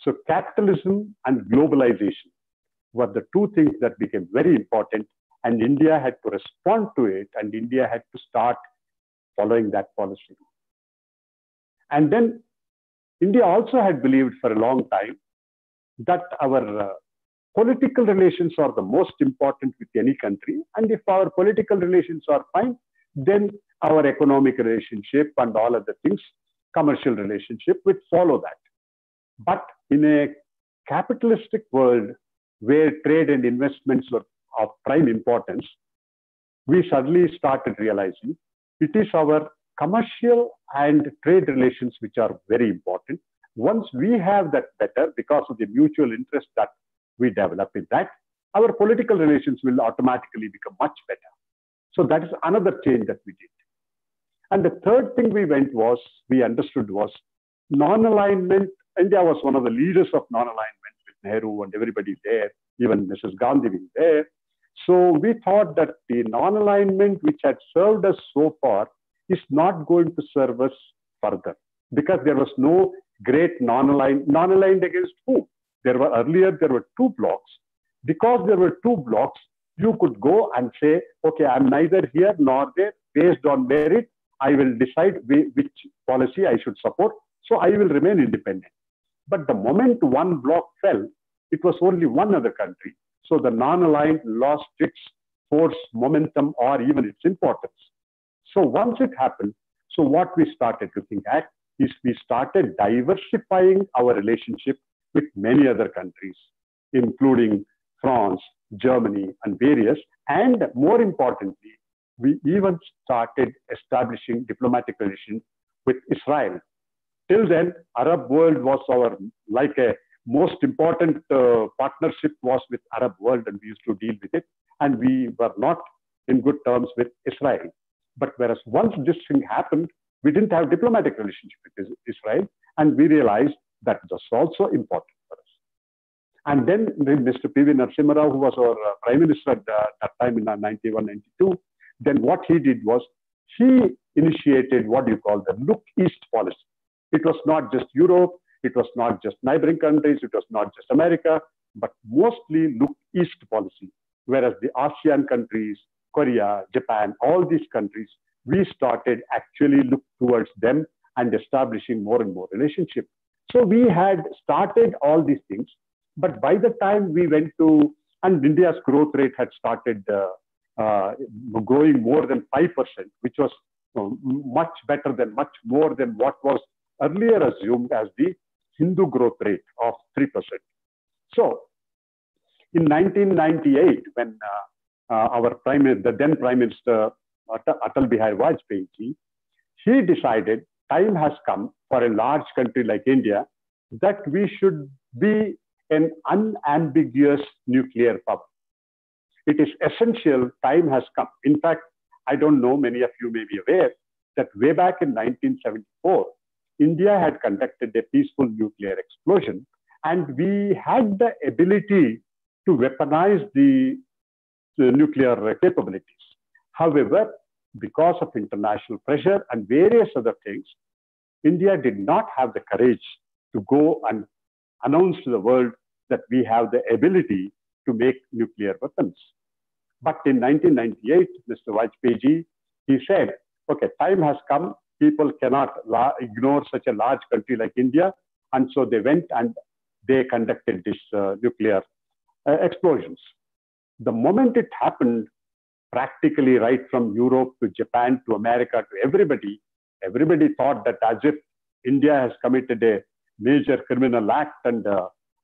[SPEAKER 2] So capitalism and globalization were the two things that became very important, and India had to respond to it, and India had to start following that policy. And then India also had believed for a long time that our political relations are the most important with any country, and if our political relations are fine, then our economic relationship and all other things, commercial relationship, would follow that. But in a capitalistic world where trade and investments were of prime importance, we suddenly started realizing it is our commercial and trade relations which are very important. Once we have that better, because of the mutual interest that we develop in that, our political relations will automatically become much better. So that is another change that we did. And the third thing we understood was non-alignment. India was one of the leaders of non-alignment with Nehru and everybody there, even Mrs. Gandhi being there. So we thought that the non-alignment which had served us so far is not going to serve us further, because there was no great non-aligned against whom? Earlier there were two blocks. Because there were two blocks, you could go and say, okay, I'm neither here nor there. Based on merit, I will decide which policy I should support. So I will remain independent. But the moment one bloc fell, it was only one other country. So the non-aligned lost its force, momentum, or even its importance. So once it happened, so what we started to think at is we started diversifying our relationship with many other countries, including France, Germany, and various. And more importantly, we even started establishing diplomatic relations with Israel. Till then, Arab world was our, like a most important partnership was with Arab world, and we used to deal with it. And we were not in good terms with Israel. But whereas once this thing happened, we didn't have diplomatic relationship with Israel, and we realized that was also important for us. And then Mr. P.V. Narasimha Rao, who was our Prime Minister at that time in 91, 92, then what he did was he initiated what you call the Look East policy. It was not just Europe, it was not just neighboring countries, it was not just America, but mostly Look East policy. Whereas the ASEAN countries, Korea, Japan, all these countries, we started actually look towards them and establishing more and more relationship. So we had started all these things, but by the time we went to, and India's growth rate had started growing more than 5%, which was much better than, much more than what was earlier assumed as the Hindu growth rate of 3%. So in 1998, when the then Prime Minister Atal Bihari Vajpayee, he decided time has come for a large country like India that we should be an unambiguous nuclear power. It is essential, time has come. In fact, I don't know, many of you may be aware that way back in 1974, India had conducted a peaceful nuclear explosion, and we had the ability to weaponize the nuclear capabilities. However, because of international pressure and various other things, India did not have the courage to go and announce to the world that we have the ability to make nuclear weapons. But in 1998, Mr. Vajpayee, he said, okay, time has come. People cannot ignore such a large country like India. And so they went and they conducted this nuclear explosions. The moment it happened, practically right from Europe to Japan to America to everybody thought that as if India has committed a major criminal act and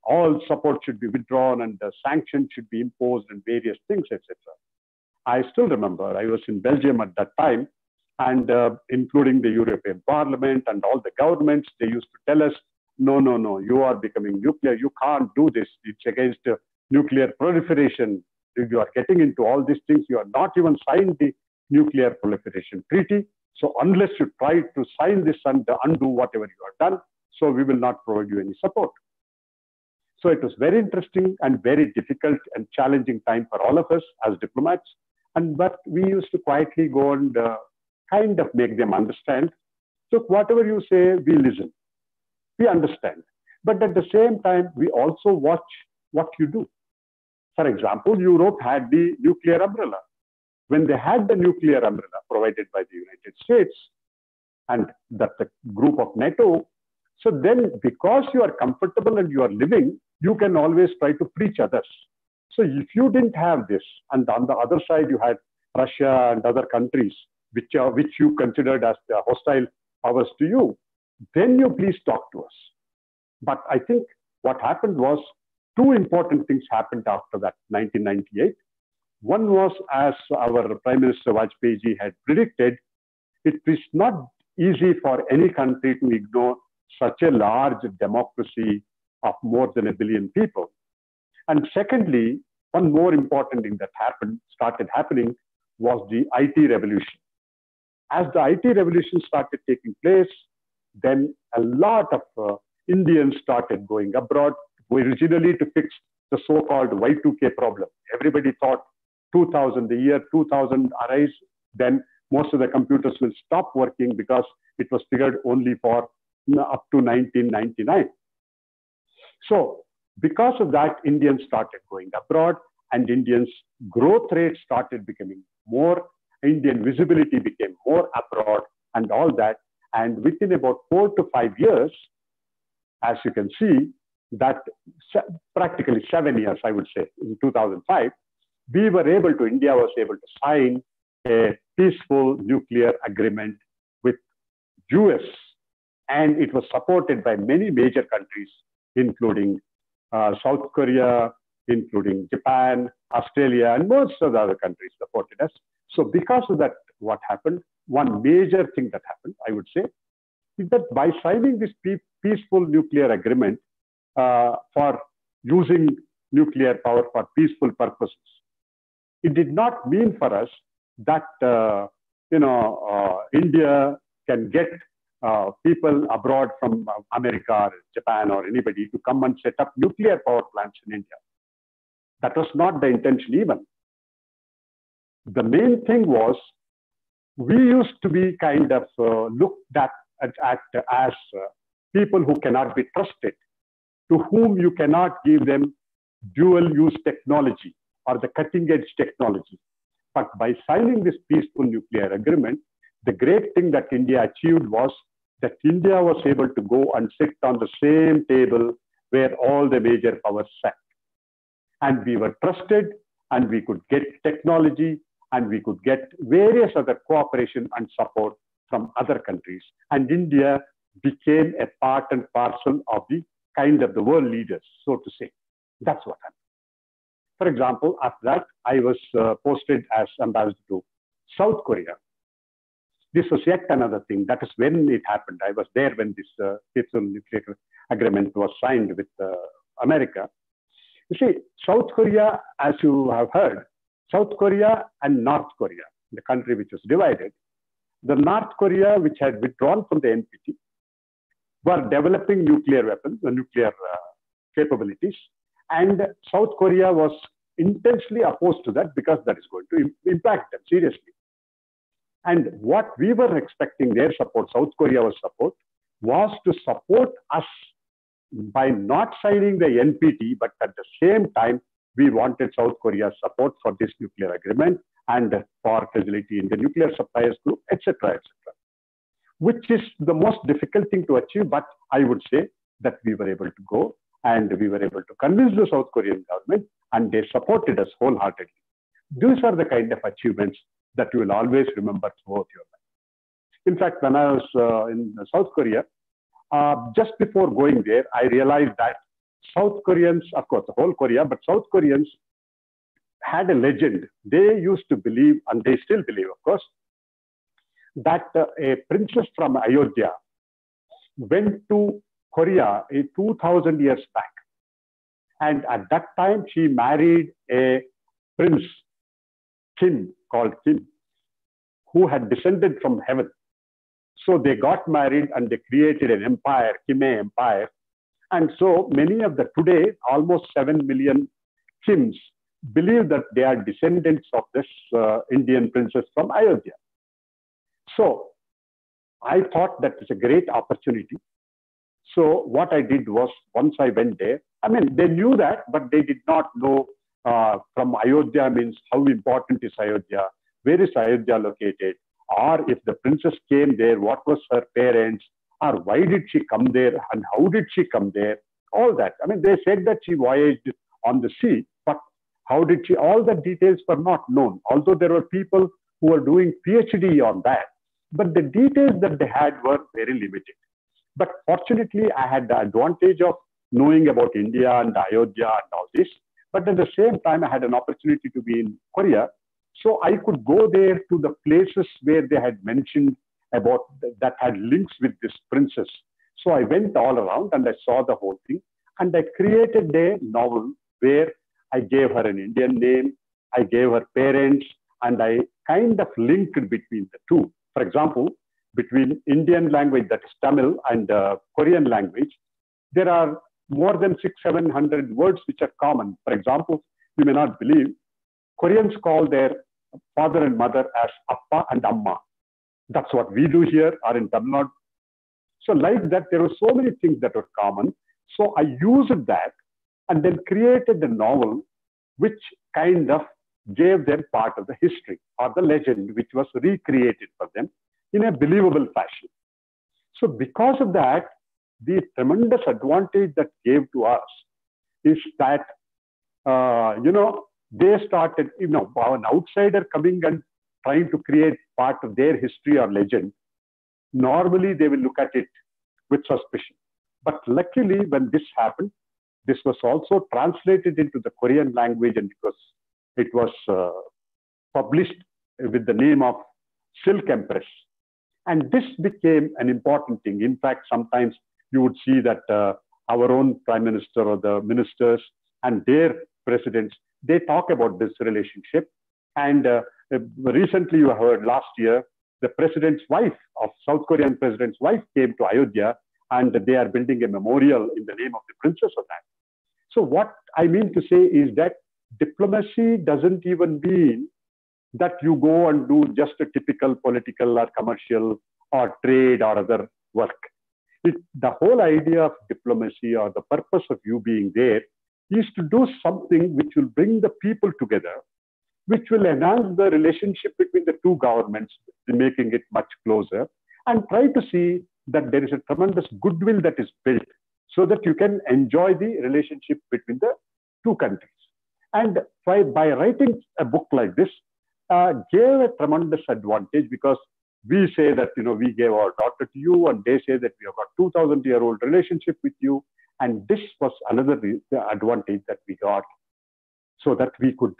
[SPEAKER 2] all support should be withdrawn and sanctions should be imposed and various things, etc. I still remember I was in Belgium at that time, and including the European Parliament and all the governments, they used to tell us, no, you are becoming nuclear. You can't do this. It's against nuclear proliferation. You are getting into all these things. You are not even signed the Nuclear Proliferation Treaty. So unless you try to sign this and undo whatever you have done, so we will not provide you any support. So it was very interesting and very difficult and challenging time for all of us as diplomats. But we used to quietly go and kind of make them understand. So whatever you say, we listen. We understand. But at the same time, we also watch what you do. For example, Europe had the nuclear umbrella. When they had the nuclear umbrella provided by the United States and that the group of NATO, so then because you are comfortable and you are living, you can always try to preach others. So if you didn't have this, and on the other side you had Russia and other countries which you considered as the hostile powers to you, then you please talk to us. But I think what happened was two important things happened after that, 1998. One was, as our Prime Minister Vajpayee had predicted, it is not easy for any country to ignore such a large democracy of more than 1 billion people. And secondly, one more important thing that started happening was the IT revolution. As the IT revolution started taking place, then a lot of Indians started going abroad, originally to fix the so-called Y2K problem. Everybody thought the year 2000 arrives, then most of the computers will stop working because it was figured only for up to 1999. So because of that, Indians started going abroad, and Indians' growth rate started becoming more, Indian visibility became more abroad and all that. And within about 4 to 5 years, as you can see, that practically 7 years, I would say, in 2005, India was able to sign a peaceful nuclear agreement with US. And it was supported by many major countries, including South Korea, including Japan, Australia, and most of the other countries supported us. So because of that, what happened? One major thing that happened, I would say, is that by signing this peaceful nuclear agreement for using nuclear power for peaceful purposes, it did not mean for us that India can get people abroad from America or Japan or anybody to come and set up nuclear power plants in India. That was not the intention even. The main thing was we used to be kind of looked at as people who cannot be trusted, to whom you cannot give them dual use technology or the cutting edge technology. But by signing this peaceful nuclear agreement, the great thing that India achieved was that India was able to go and sit on the same table where all the major powers sat. And we were trusted, and we could get technology, and we could get various other cooperation and support from other countries. And India became a part and parcel of the kind of the world leaders, so to say. That's what happened. For example, after that, I was posted as ambassador to South Korea. This was yet another thing. That is when it happened. I was there when this peaceful nuclear agreement was signed with America. You see, South Korea, as you have heard, South Korea and North Korea, the country which was divided, the North Korea, which had withdrawn from the NPT, were developing nuclear weapons, nuclear capabilities, and South Korea was intensely opposed to that because that is going to impact them seriously. And what we were expecting their support, South Korea's support, was to support us by not signing the NPT, but at the same time, we wanted South Korea's support for this nuclear agreement and for facility in the nuclear suppliers group, etc., etc., which is the most difficult thing to achieve. But I would say that we were able to go and we were able to convince the South Korean government, and they supported us wholeheartedly. These are the kind of achievements that you will always remember throughout your life. In fact, when I was in South Korea, just before going there, I realized that South Koreans, of course, the whole Korea, but South Koreans had a legend. They used to believe, and they still believe, of course, that a princess from Ayodhya went to Korea 2,000 years back. And at that time, she married a prince, Kim, called Kim, who had descended from heaven. So they got married and they created an empire, Khmer Empire. And so many of the today, almost 7 million Kims believe that they are descendants of this Indian princess from Ayodhya. So I thought that it's a great opportunity. So what I did was, once I went there, I mean, they knew that, but they did not know from Ayodhya means how important is Ayodhya, where is Ayodhya located, or if the princess came there, what was her parents, or why did she come there, and how did she come there, all that. I mean, they said that she voyaged on the sea, but how did she, all the details were not known, although there were people who were doing PhD on that, but the details that they had were very limited. But fortunately, I had the advantage of knowing about India and Ayodhya and all this, but at the same time, I had an opportunity to be in Korea. So I could go there to the places where they had mentioned about that had links with this princess. So I went all around and I saw the whole thing. And I created a novel where I gave her an Indian name, I gave her parents, and I kind of linked between the two. For example, between Indian language, that is Tamil, and Korean language, there are more than 600-700 words which are common. For example, you may not believe, Koreans call their father and mother as Appa and Amma. That's what we do here or in Tamil Nadu. So like that, there were so many things that were common. So I used that and then created a novel which kind of gave them part of the history or the legend, which was recreated for them in a believable fashion. So because of that, the tremendous advantage that gave to us is that, they started, an outsider coming and trying to create part of their history or legend. Normally, they will look at it with suspicion. But luckily, when this happened, this was also translated into the Korean language, and it was published with the name of Silk Empress. And this became an important thing. In fact, sometimes you would see that our own prime minister or the ministers and their presidents, they talk about this relationship. And recently you heard last year, the president's wife of South Korean president's wife came to Ayodhya, and they are building a memorial in the name of the princess of that. So what I mean to say is that diplomacy doesn't even mean that you go and do just a typical political or commercial or trade or other work. The whole idea of diplomacy or the purpose of you being there is to do something which will bring the people together, which will enhance the relationship between the two governments, making it much closer, and try to see that there is a tremendous goodwill that is built so that you can enjoy the relationship between the two countries. And by writing a book like this, gave a tremendous advantage, because we say that, we gave our daughter to you, and they say that we have got 2,000-year-old relationship with you. And this was another advantage that we got, so that we could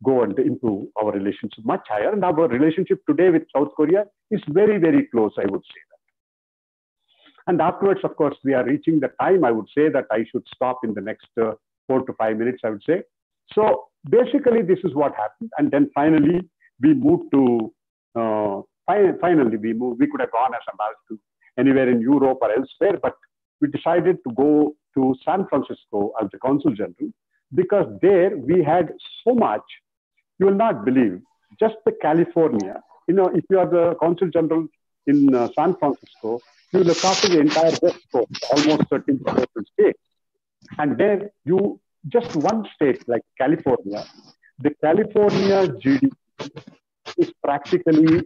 [SPEAKER 2] go and improve our relationship much higher. And our relationship today with South Korea is very, very close, I would say that. And afterwards, of course, we are reaching the time. I would say that I should stop in the next 4 to 5 minutes, I would say. So basically, this is what happened. And then finally, we moved to, we could have gone as ambassador to anywhere in Europe or elsewhere, but we decided to go to San Francisco as the consul general, because there we had so much, you will not believe, just the California. If you are the consul general in San Francisco, you look after the entire West Coast, almost 13 states. And there just one state like California, the California GDP is practically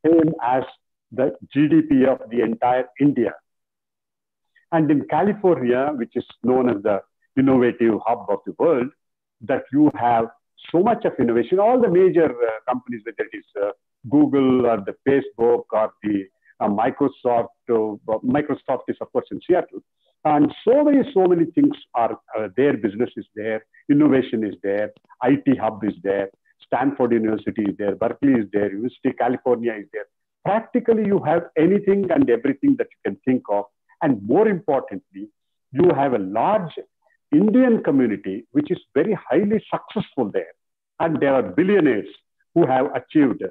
[SPEAKER 2] same as the GDP of the entire India. And in California, which is known as the innovative hub of the world, that you have so much of innovation. All the major companies, whether it is Google or the Facebook or the Microsoft. Microsoft is, of course, in Seattle. And so many things are there. Business is there. Innovation is there. IT hub is there. Stanford University is there. Berkeley is there. University of California is there. Practically, you have anything and everything that you can think of. And more importantly, you have a large Indian community, which is very highly successful there. And there are billionaires who have achieved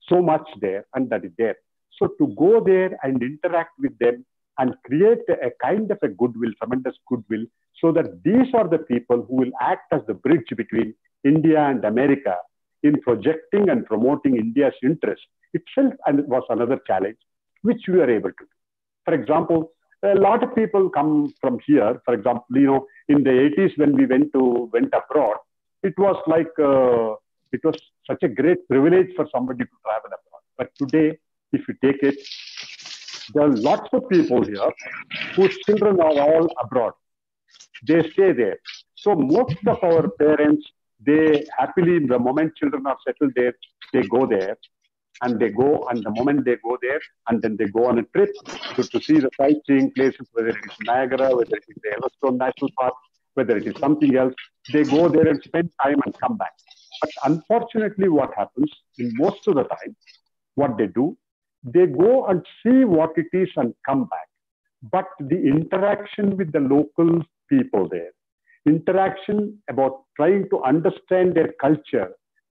[SPEAKER 2] so much there, and that is there. So to go there and interact with them and create a kind of a goodwill, tremendous goodwill, so that these are the people who will act as the bridge between India and America in projecting and promoting India's interest itself, and it was another challenge which we were able to do. For example, a lot of people come from here. For example, in the 80s when we went abroad, it was like it was such a great privilege for somebody to travel abroad. But today, if you take it, there are lots of people here whose children are all abroad. They stay there. So most of our parents, they happily, the moment children are settled there, they go there. And they go, and the moment they go there, and then they go on a trip to see the sightseeing places, whether it is Niagara, whether it is the Yellowstone National Park, whether it is something else, they go there and spend time and come back. But unfortunately, what happens in most of the time, what they do, they go and see what it is and come back. But the interaction with the local people there, interaction about trying to understand their culture,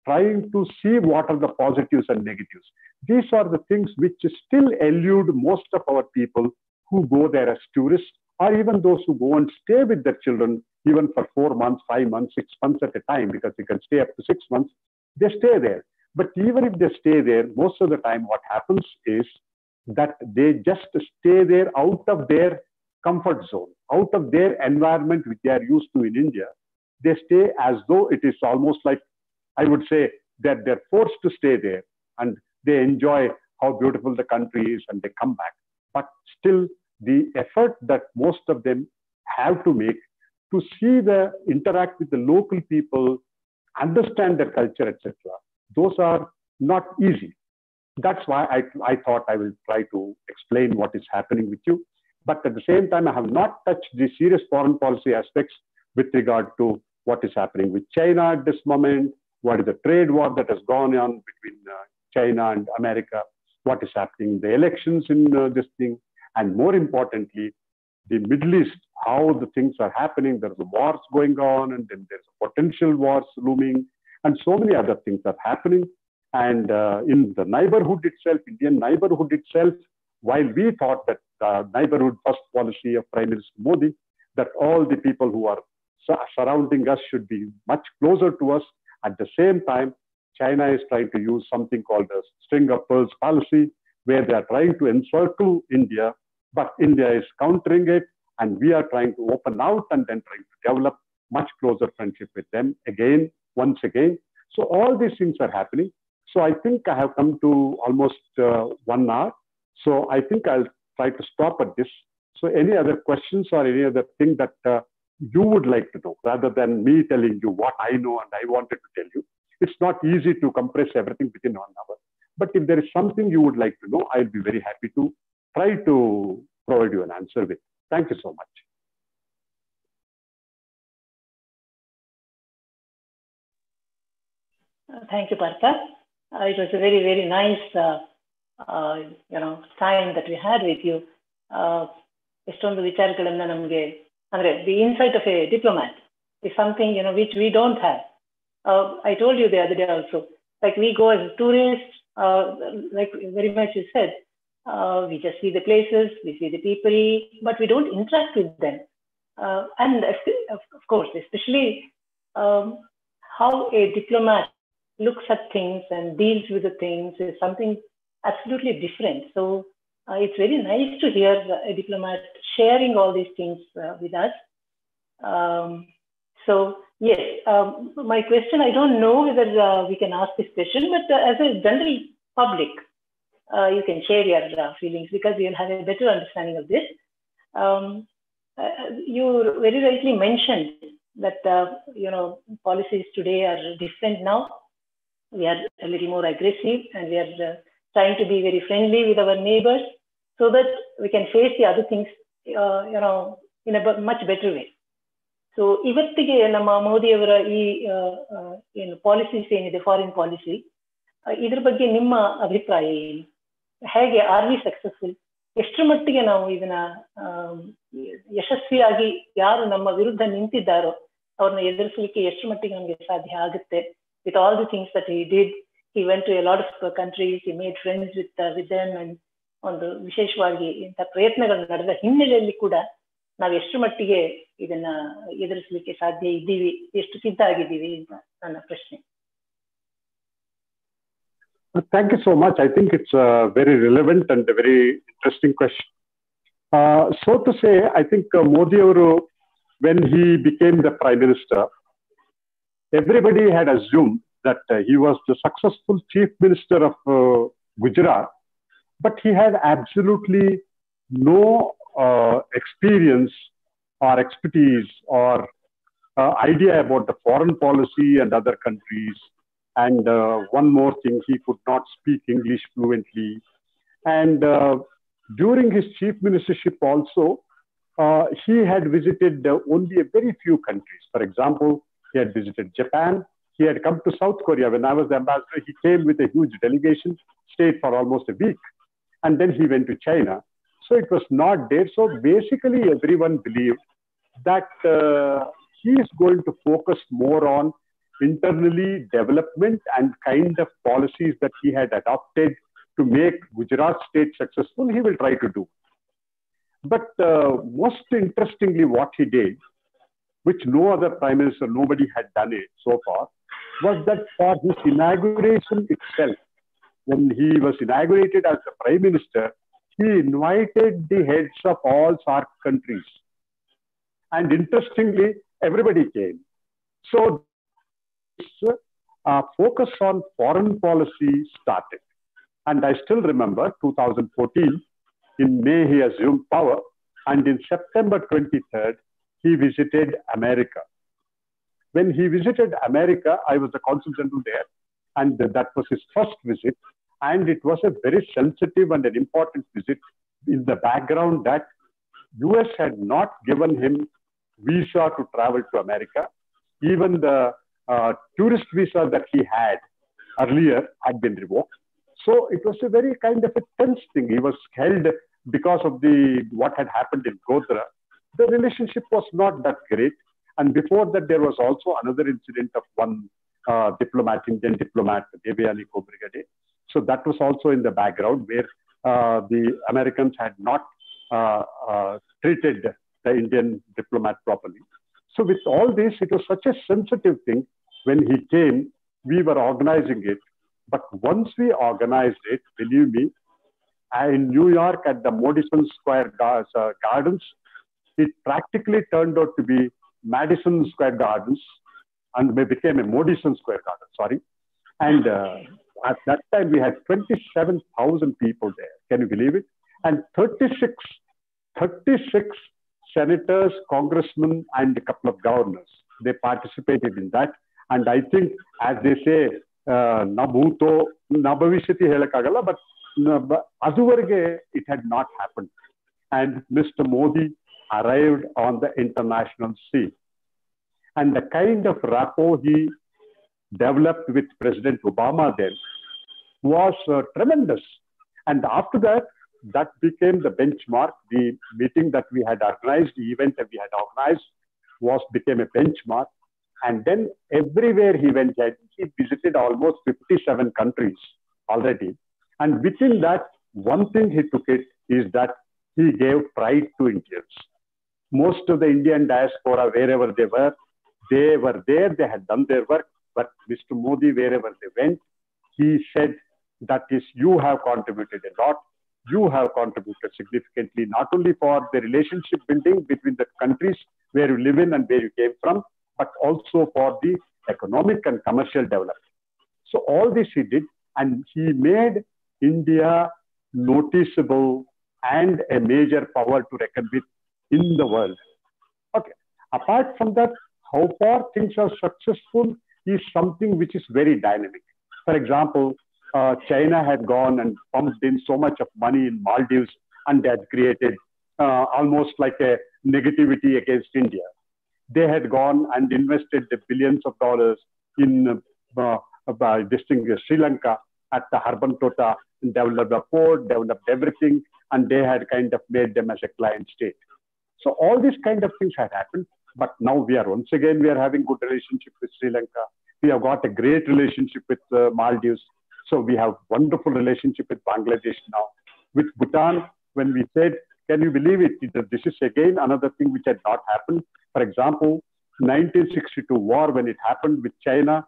[SPEAKER 2] trying to see what are the positives and negatives. These are the things which still elude most of our people who go there as tourists, or even those who go and stay with their children, even for 4 months, 5 months, 6 months at a time, because they can stay up to 6 months, they stay there. But even if they stay there, most of the time what happens is that they just stay there out of their comfort zone, out of their environment which they are used to in India. They stay as though it is almost like, I would say, that they're forced to stay there, and they enjoy how beautiful the country is and they come back. But still, the effort that most of them have to make to interact with the local people, understand their culture, etc., those are not easy. That's why I thought I will try to explain what is happening with you. But at the same time, I have not touched the serious foreign policy aspects with regard to what is happening with China at this moment, what is the trade war that has gone on between China and America, what is happening, the elections in this thing, and more importantly, the Middle East, how the things are happening. There's wars going on, and then there's potential wars looming, and so many other things are happening. And in the neighborhood itself, Indian neighborhood itself, while we thought that the neighborhood first policy of Prime Minister Modi, that all the people who are surrounding us should be much closer to us. At the same time, China is trying to use something called a string of pearls policy, where they are trying to encircle India, but India is countering it, and we are trying to open out and then trying to develop much closer friendship with them again, once again. So all these things are happening. So I think I have come to almost 1 hour. So I think I'll try to stop at this. So any other questions or any other thing that you would like to know, rather than me telling you what I know and I wanted to tell you. It's not easy to compress everything within 1 hour. But if there is something you would like to know, I'll be very happy to try to provide you an answer with. Thank you so much.
[SPEAKER 3] Thank you, Partha. It was a very, very nice, time that we had with you. ಎಷ್ಟೊಂದು ವಿಚಾರಗಳನ್ನ ನಮಗೆ ಅಂದ್ರೆ the insight of a diplomat is something which we don't have. I told you the other day also, like we go as tourists, like very much you said, we just see the places, we see the people, but we don't interact with them. And of course, especially how a diplomat looks at things and deals with the things is something absolutely different. So it's very nice to hear a diplomat sharing all these things with us. So yes, my question, I don't know whether we can ask this question, but as a general public, you can share your feelings because you'll have a better understanding of this. You very rightly mentioned that, policies today are different now. We are a little more aggressive and we are trying to be very friendly with our neighbors so that we can face the other things, in a much better way. So ಇವತ್ತಿಗೆ ನಮ್ಮ ಮೋದಿಯವರ ಈ ಏನು policies ಏನಿದೆ, foreign policy, ಇದ್ರ ಬಗ್ಗೆ ನಿಮ್ಮ ಅಭಿಪ್ರಾಯ ಏನು? ಹೇಗೆ ಆರ್ ವಿ ಸಕ್ಸಸ್ಫುಲ್? ಎಷ್ಟರ ಮಟ್ಟಿಗೆ ನಾವು ಇದನ್ನ ಯಶಸ್ವಿಯಾಗಿ ಯಾರು ನಮ್ಮ ವಿರುದ್ಧ ನಿಂತಿದ್ದಾರೋ ಅವ್ರನ್ನ ಎದುರಿಸಲಿಕ್ಕೆ ಎಷ್ಟರ ಮಟ್ಟಿಗೆ ನಮಗೆ ಸಾಧ್ಯ ಆಗುತ್ತೆ? With all the things that he did, he went to a lot of countries, he made friends with them, and ಒಂದು ವಿಶೇಷವಾಗಿ ಇಂಥ ಪ್ರಯತ್ನಗಳು ನಡೆದ ಹಿನ್ನೆಲೆಯಲ್ಲಿ ಕೂಡ ನಾವು ಎಷ್ಟು ಮಟ್ಟಿಗೆ ಇದನ್ನ ಎದುರಿಸಲಿಕ್ಕೆ ಸಾಧ್ಯ ಇದ್ದೀವಿ, ಎಷ್ಟು ಸಿದ್ಧ ಆಗಿದ್ದೀವಿ ಅಂತ ನನ್ನ ಪ್ರಶ್ನೆ.
[SPEAKER 2] Thank you so much. I think it's a very relevant and a very interesting question. So to say, I think Modi, when he became the Prime Minister, everybody had assumed that he was the successful Chief Minister of Gujarat, but he had absolutely no experience or expertise or idea about the foreign policy and other countries. And one more thing, he could not speak English fluently. And during his chief ministership also, he had visited only a very few countries. For example, he had visited Japan. He had come to South Korea. When I was the ambassador, he came with a huge delegation, stayed for almost a week. And then he went to China. So it was not there. So basically, everyone believed that he is going to focus more on internally development and kind of policies that he had adopted to make Gujarat state successful, he will try to do. But most interestingly, what he did, which no other prime minister, nobody had done it so far, was that for his inauguration itself, when he was inaugurated as the prime minister, he invited the heads of all SAARC countries. And interestingly, everybody came. So focus on foreign policy started. And I still remember 2014, in May, he assumed power. And in September 23rd, he visited America. When he visited America, I was the consul general there, and that was his first visit. And it was a very sensitive and an important visit in the background that US had not given him visa to travel to America. Even the tourist visa that he had earlier had been revoked. So it was a very kind of a tense thing. He was held because of what had happened in Godhra. The relationship was not that great. And before that, there was also another incident of one Indian diplomat, Devyani Khobragade. So that was also in the background where the Americans had not treated the Indian diplomat properly. So with all this, it was such a sensitive thing. When he came, we were organizing it. But once we organized it, believe me, in New York at the Madison Square Gardens, it practically turned out to be Madison Square Gardens, and became a Madison Square Garden, sorry. And at that time, we had 27,000 people there. Can you believe it? And 36 senators, congressmen, and a couple of governors, they participated in that. And I think, as they say, Nabhuto, Nabhavishati helakagala, but aduvarge it had not happened. And Mr. Modi arrived on the international scene. And the kind of rapport he developed with President Obama then was tremendous. And after that, that became the benchmark. The meeting that we had organized, the event that we had organized became a benchmark. And then everywhere he went, he visited almost 57 countries already. And within that, one thing he took it is that he gave pride to Indians. Most of the Indian diaspora, wherever they were there, they had done their work. But Mr. Modi, wherever they went, he said, that is, you have contributed a lot. You have contributed significantly, not only for the relationship building between the countries where you live in and where you came from, but also for the economic and commercial development. So all this he did, and he made India noticeable and a major power to reckon with in the world. Okay. Apart from that, how far things are successful is something which is very dynamic. For example, China had gone and pumped in so much of money in Maldives, and they had created almost like a negativity against India. They had gone and invested the billions of dollars in distinguished Sri Lanka at the Harbantota, developed a port, developed everything, and they had kind of made them as a client state. So all these kind of things had happened, but now we are once again, we are having good relationship with Sri Lanka. We have got a great relationship with Maldives. So we have wonderful relationship with Bangladesh now. With Bhutan, when we said, can you believe it? This is again another thing which had not happened. For example, 1962 war, when it happened with China,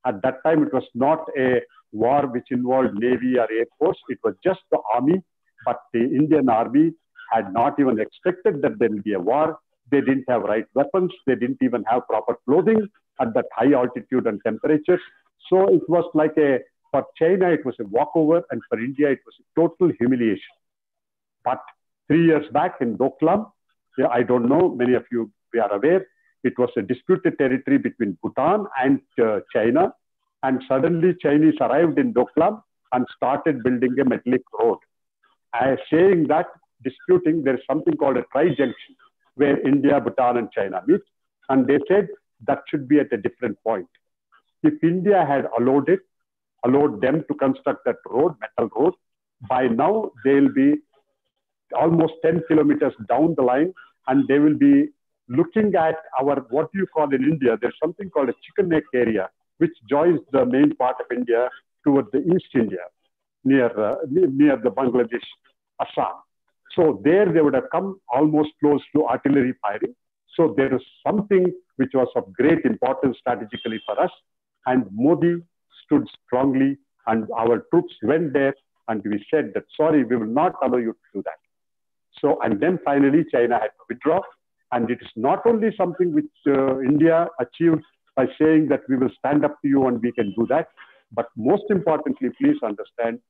[SPEAKER 2] at that time it was not a war which involved Navy or Air Force. It was just the army, but the Indian army had not even expected that there will be a war. They didn't have right weapons. They didn't even have proper clothing at that high altitude and temperatures. So it was like for China, it was a walkover, and for India, it was a total humiliation. But 3 years back in Doklam, I don't know, many of you are aware, it was a disputed territory between Bhutan and China. And suddenly Chinese arrived in Doklam and started building a metallic road. Saying that, disputing, there is something called a tri-junction where India, Bhutan, and China meet. And they said that should be at a different point. If India had allowed them to construct that road, metal road, by now they'll be almost 10 kilometers down the line, and they will be looking at what you call in India, there's something called a chicken neck area, which joins the main part of India towards the East India, near the Bangladesh, Assam. So there they would have come almost close to artillery firing. So there is something which was of great importance strategically for us. And Modi stood strongly, and our troops went there, and we said that, sorry, we will not allow you to do that. So, and then finally China had to withdraw. And it is not only something which India achieved by saying that we will stand up to you and we can do that, but most importantly, please understand,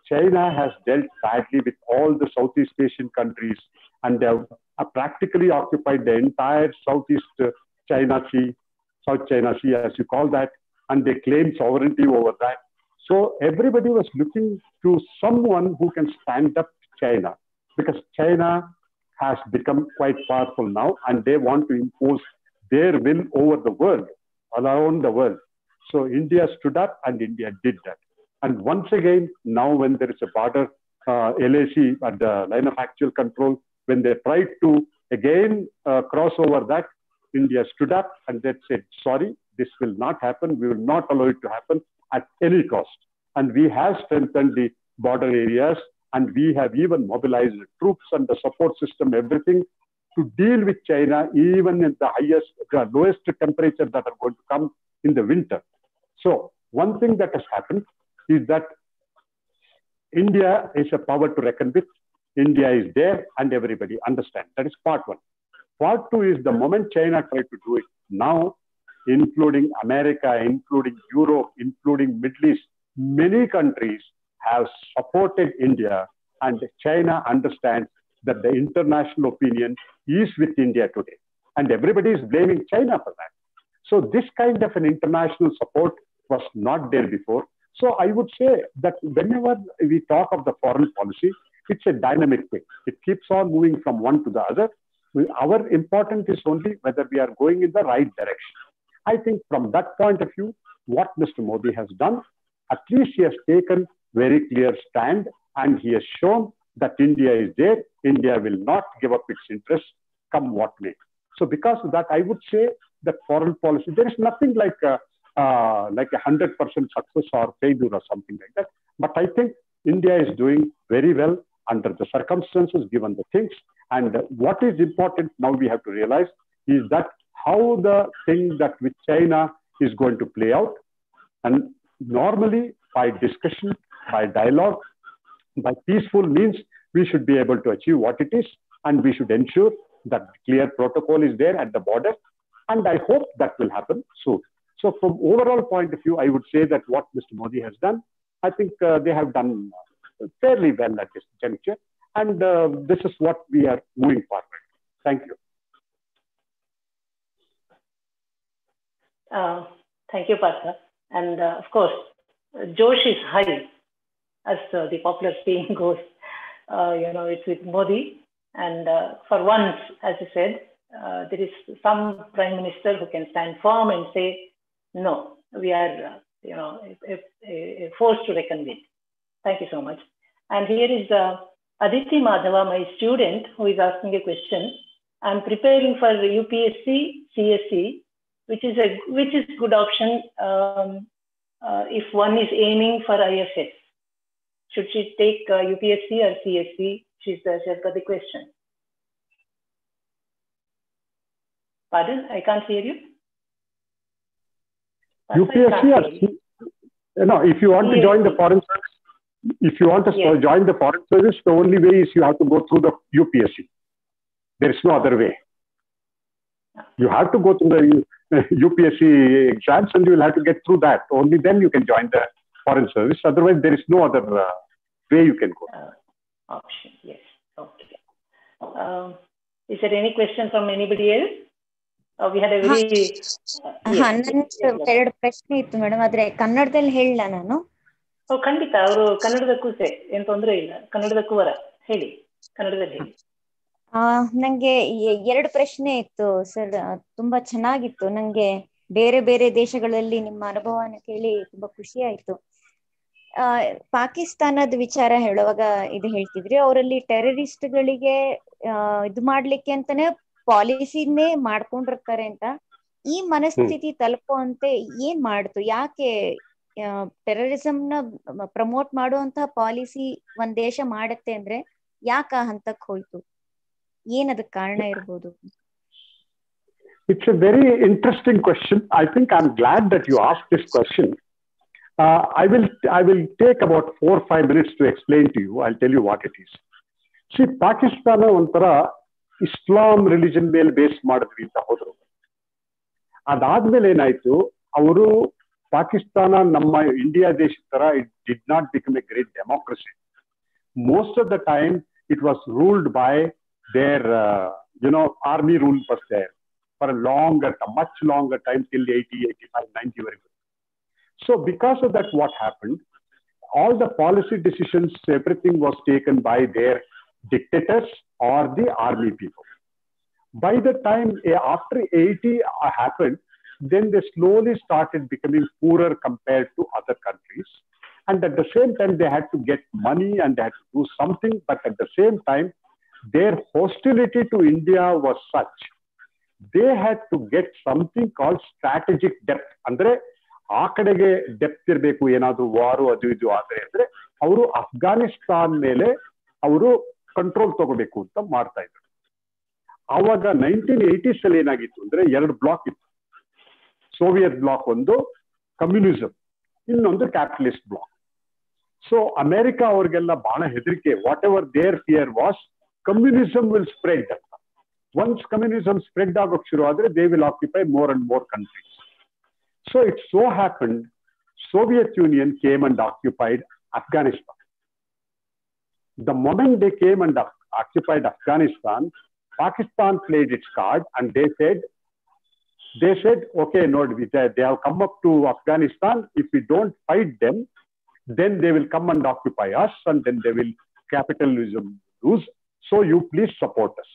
[SPEAKER 2] China has dealt badly with all the Southeast Asian countries, and they have practically occupied the entire Southeast China Sea, South China Sea, as you call that, and they claim sovereignty over that. So everybody was looking to someone who can stand up to China, because China has become quite powerful now, and they want to impose their will over the world, around the world. So India stood up, and India did that. And once again, now when there is a border LAC at the line of actual control, when they tried to again cross over that, India stood up and they said, sorry, this will not happen. We will not allow it to happen at any cost. And we have strengthened the border areas, and we have even mobilized the troops and the support system, everything, to deal with China, even in the lowest temperature that are going to come in the winter. So one thing that has happened is that India is a power to reckon with. India is there and everybody understands. That is part one. Part two is the moment China tried to do it now, including America, including Europe, including Middle East, many countries have supported India, and China understands that the international opinion is with India today. And everybody is blaming China for that. So this kind of an international support was not there before. So I would say that whenever we talk of the foreign policy, it's a dynamic thing. It keeps on moving from one to the other. Our important is only whether we are going in the right direction. I think from that point of view, what Mr. Modi has done, at least he has taken very clear stand, and he has shown that India is there. India will not give up its interests, come what may. So because of that, I would say that foreign policy, there is nothing like a 100% success or failure or something like that. But I think India is doing very well under the circumstances, given the things. And what is important now we have to realize is that how the thing that with China is going to play out. And normally by discussion, by dialogue, by peaceful means, we should be able to achieve what it is. And we should ensure that clear protocol is there at the border. And I hope that will happen soon. So from overall point of view, I would say that what Mr. Modi has done, I think they have done fairly well at this juncture. And this is what we are moving forward. Thank you.
[SPEAKER 3] Thank you, Partha. And of course, Josh is high, as the popular saying goes. It's with Modi. And for once, as you said, there is some prime minister who can stand firm and say, no, we are, a force to reckon with. Thank you so much. And here is Aditi Madhava, my student, who is asking a question. I'm preparing for the UPSC, CSE, which is good option if one is aiming for IFS. Should she take UPSC or CSE? She's got the question. Pardon? I can't hear you.
[SPEAKER 2] UPSC or no, if you want to join the foreign service, if you want to join the foreign service, the only way is you have to go through the UPSC. There is no other way. You have to go through the UPSC exams and you will have to get through that. Only then you can join the foreign service. Otherwise, there is no other way you can go.
[SPEAKER 3] Option, yes. Okay. Is there any question from anybody else? We had a very...
[SPEAKER 4] ಎರಡು ಪ್ರಶ್ನೆ ಇತ್ತು madam, ಆದ್ರೆ ಕನ್ನಡದಲ್ಲಿ ಹೇಳಲ್ಲ ನಾನು.
[SPEAKER 3] ಖಂಡಿತ, ಅವರು ಕನ್ನಡದಕ್ಕೂ ಏನ್ ತೊಂದರೆ ಇಲ್ಲ, ಕನ್ನಡದಕ್ಕೂ ವರ ಹೇಳಿ, ಕನ್ನಡದಲ್ಲಿ ಹೇಳಿ.
[SPEAKER 4] ನಂಗೆ ಎರಡು ಪ್ರಶ್ನೆ ಇತ್ತು ಸರ್, ತುಂಬಾ ಚೆನ್ನಾಗಿತ್ತು. ನಂಗೆ ಬೇರೆ ಬೇರೆ ದೇಶಗಳಲ್ಲಿ ನಿಮ್ಮ ಅನುಭವನ ಕೇಳಿ ತುಂಬಾ ಖುಷಿ ಆಯ್ತು. ಪಾಕಿಸ್ತಾನದ ವಿಚಾರ ಹೇಳುವಾಗ ಇದು ಹೇಳ್ತಿದ್ರಿ, ಅವರಲ್ಲಿ ಟೆರರಿಸ್ಟ್ಗಳಿಗೆ ಇದು ಮಾಡ್ಲಿಕ್ಕೆ ಅಂತಾನೆ ಪಾಲಿಸಿನೇ ಮಾಡ್ಕೊಂಡಿರ್ತಾರೆ ಅಂತ. ಈ ಮನಸ್ಥಿತಿ ತಲುಪುವಂತೆ ಏನ್ ಮಾಡ್ತು? ಯಾಕೆ ಟೆರರಿಸಂನ ಪ್ರಮೋಟ್ ಮಾಡುವಂತಹ ಪಾಲಿಸಿ ಒಂದ್ ದೇಶ ಮಾಡುತ್ತೆ ಅಂದ್ರೆ ಯಾಕೆ ಹಂತಕ್ ಹೋಯ್ತು? ಏನದಕ್ಕೆ ಕಾರಣ ಇರ್ಬೋದು?
[SPEAKER 2] It's a very interesting question. I think I'm glad that you asked this question. I will take about 4 or 5 minutes to explain to you. I'll tell you what it is. See, Pakistan ಒಂಥರ ಇಸ್ಲಾಂ religion ಮೇಲೆ base ಮಾಡಿದ್ವಿ ಅಂತ ಹೋದ್ರು. ಅದಾದ್ಮೇಲೆ ಏನಾಯ್ತು, ಅವರು ಪಾಕಿಸ್ತಾನ ನಮ್ಮ India ದೇಶದ ತರ it did not become A great democracy. Most of the time it was ruled by there army rule was there for a much longer time, till 80, 85, 90 whatever. So because of that, what happened, all the policy decisions, everything was taken by their dictators or the army people. By the time after 80 happened, then they slowly started becoming poorer compared to other countries. And at the same time, they had to get money and they had to do something. But at the same time, their hostility to India was such. They had to get something called strategic depth. Andre, ಆ ಕಡೆಗೆ depth ಇರಬೇಕು, ಏನಾದ್ರು ವಾರು ಅದು ಇದು ಆದ್ರೆ ಅಂದ್ರೆ ಅವರು ಅಫ್ಘಾನಿಸ್ತಾನ್ ಮೇಲೆ ಅವರು ಕಂಟ್ರೋಲ್ ತಗೋಬೇಕು ಅಂತ ಮಾಡ್ತಾ ಇದ್ರು. ಆವಾಗ 1980s ಅಲ್ಲಿ ಏನಾಗಿತ್ತು ಅಂದ್ರೆ 2 ಬ್ಲಾಕ್ ಇತ್ತು. ಸೋವಿಯತ್ ಬ್ಲಾಕ್ ಒಂದು, ಕಮ್ಯುನಿಸಂ ಇನ್ನೊಂದು ಕ್ಯಾಪಿಟಲಿಸ್ಟ್ ಬ್ಲಾಕ್. ಸೊ ಅಮೆರಿಕ ಅವ್ರಿಗೆಲ್ಲ ಬಹಳ ಹೆದರಿಕೆ. Whatever their fear was communism will spread ಅಂತ. Once communism spread ಆಗೋಕ್ ಶುರು ಆದ್ರೆ they will occupy more and more countries. So it so happened Soviet Union came and occupied Afghanistan. The moment they came and occupied Afghanistan, Pakistan played its card and they said, okay, no, they have come up to Afghanistan. If we don't fight them, then they will come and occupy us and then they will capitalism lose. So you please support us.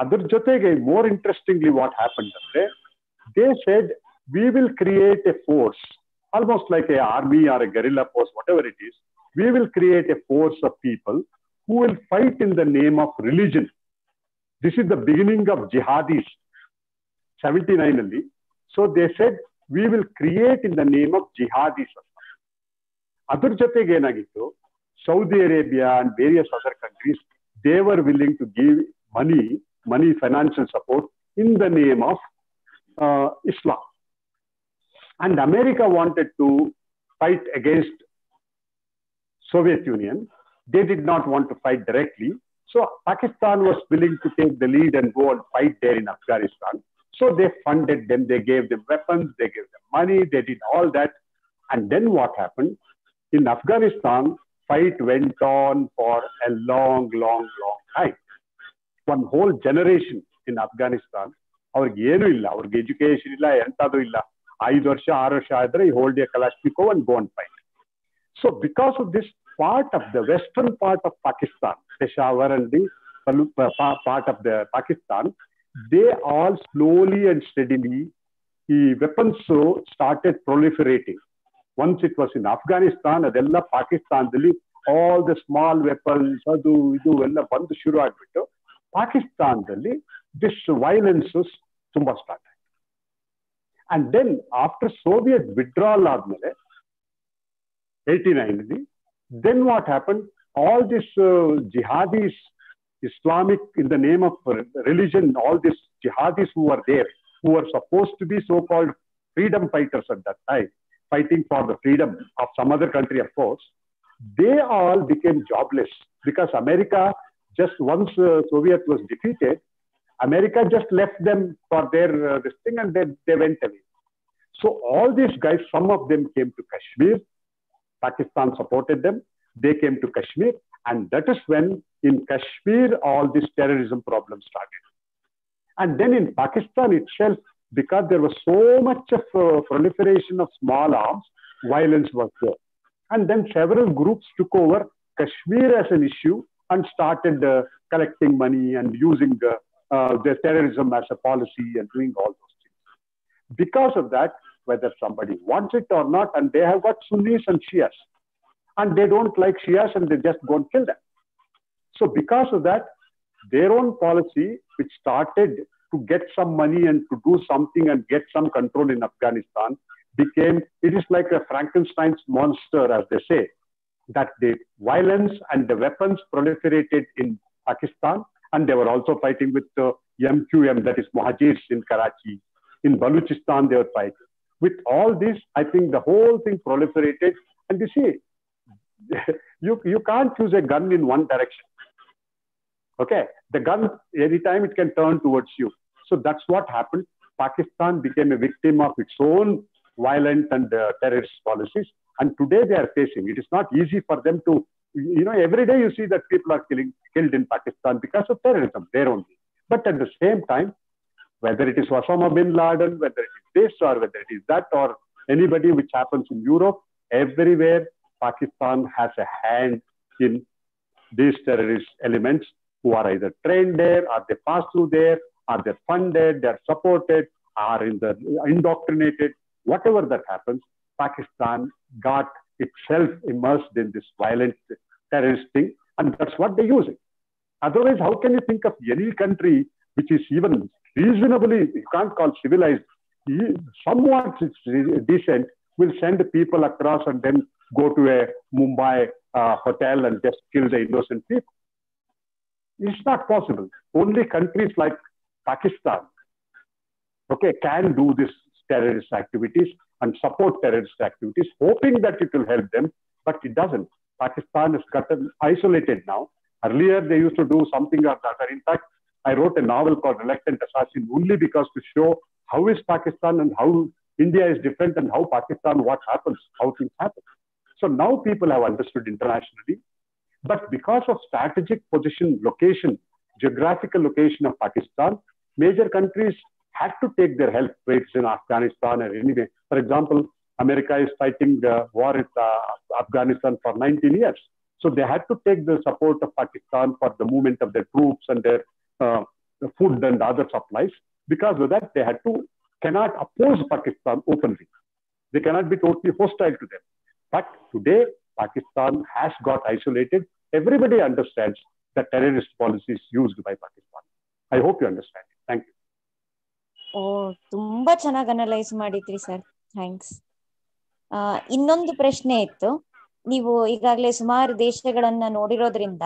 [SPEAKER 2] Adar jotege, more interestingly, what happened? They said, we will create a force, almost like an army or a guerrilla force, whatever it is. We will create a force of people who will fight in the name of religion. This is the beginning of jihadis, 79 only. So they said, we will create in the name of jihadis. Adar jotege enagittu, Saudi Arabia and various other countries, they were willing to give money, financial support in the name of Islam. And America wanted to fight against Soviet Union. They did not want to fight directly. So Pakistan was willing to take the lead and go and fight there in Afghanistan. So they funded them, they gave them weapons, they gave them money, they did all that. And then what happened? In Afghanistan, fight went on for a long time. One whole generation in Afghanistan, ಅವ್ರಿಗೆ ಏನು ಇಲ್ಲ, ಅವ್ರಿಗೆ education ಇಲ್ಲ, ಎಂಥದ್ದು ಇಲ್ಲ. 5 ವರ್ಷ 6 ವರ್ಷ ಆದ್ರೆ you hold a Kalashnikov and go and fight. So because of this part of the western part of Pakistan, Peshawar and the part of the Pakistan, they all slowly and steadily, the weapons started proliferating. Once it was in Afghanistan, adella Pakistanದಲ್ಲಿ all the small weapons, ಅದು ಇದು ಎಲ್ಲ ಬಂದು ಶುರು ಆಗ್ಬಿಟ್ಟು ಪಾಕಿಸ್ತಾನದಲ್ಲಿ this violence ತುಂಬಾ start ಆಯ್ತು. And then after Soviet withdrawal ಆದ್ಮೇಲೆ 89 then what happened? All this jihadis, Islamic in the name of religion, all these jihadis who were there, who were supposed to be so-called freedom fighters at that time, fighting for the freedom of some other country, of course, they all became jobless because America, just once Soviet was defeated, America just left them for their this thing and they went away. So all these guys, some of them came to Kashmir. Pakistan supported them. They came to Kashmir. And that is when in Kashmir, all this terrorism problem started. And then in Pakistan itself, because there was so much of proliferation of small arms, violence was there. And then several groups took over Kashmir as an issue and started collecting money and using the terrorism as a policy and doing all those things. Because of that, whether somebody wants it or not, and they have got Sunnis and Shias, and they don't like Shias and they just go and kill them. So because of that, their own policy, which started to get some money and to do something and get some control in Afghanistan, became, it is like a Frankenstein's monster, as they say, that the violence and the weapons proliferated in Pakistan, and they were also fighting with MQM, that is Muhajirs in Karachi. In Baluchistan, they were fighting. With all this, I think the whole thing proliferated. And you see, you can't use a gun in one direction. Okay, the gun, anytime it can turn towards you. So that's what happened. Pakistan became a victim of its own violent and terrorist policies. And today they are facing, it is not easy for them to, every day you see that people are killed in Pakistan because of terrorism, there only. But at the same time, whether it is Osama bin Laden, whether it is this or whether it is that or anybody which happens in Europe, everywhere Pakistan has a hand in these terrorist elements who are either trained there, or they pass through there, or they're funded, they're supported, or indoctrinated. Whatever that happens, Pakistan got itself immersed in this violent terrorist thing, and that's what they're using. Otherwise, how can you think of any country which is even reasonably, you can't call civilized, somewhat decent, will send people across and then go to a Mumbai hotel and just kill the innocent people? It's not possible. Only countries like Pakistan, okay, can do this terrorist activities and support terrorist activities, hoping that it will help them, but it doesn't. Pakistan is gotten isolated now. Earlier, they used to do something or the other. In fact, I wrote a novel called Reluctant Assassin only because to show how is Pakistan and how India is different and how Pakistan, what happens, how things happen. So now people have understood internationally, but because of strategic position, location, geographical location of Pakistan, major countries had to take their help, whether it's in Afghanistan or anyway. For example, America is fighting the war with Afghanistan for 19 years. So they had to take the support of Pakistan for the movement of their troops and their food and other supplies. Because of that, they cannot oppose Pakistan openly. They cannot be totally hostile to them. But today, Pakistan has got isolated. Everybody understands the terrorist policies used by Pakistan. I hope you understand it. Thank you.
[SPEAKER 4] ತುಂಬಾ ಚೆನ್ನಾಗಿ analyse ಮಾಡಿದ್ರಿ sir, thanks. ಇನ್ನೊಂದು ಪ್ರಶ್ನೆ ಇತ್ತು. ನೀವು ಈಗಾಗಲೇ ಸುಮಾರು ದೇಶಗಳನ್ನ ನೋಡಿರೋದ್ರಿಂದ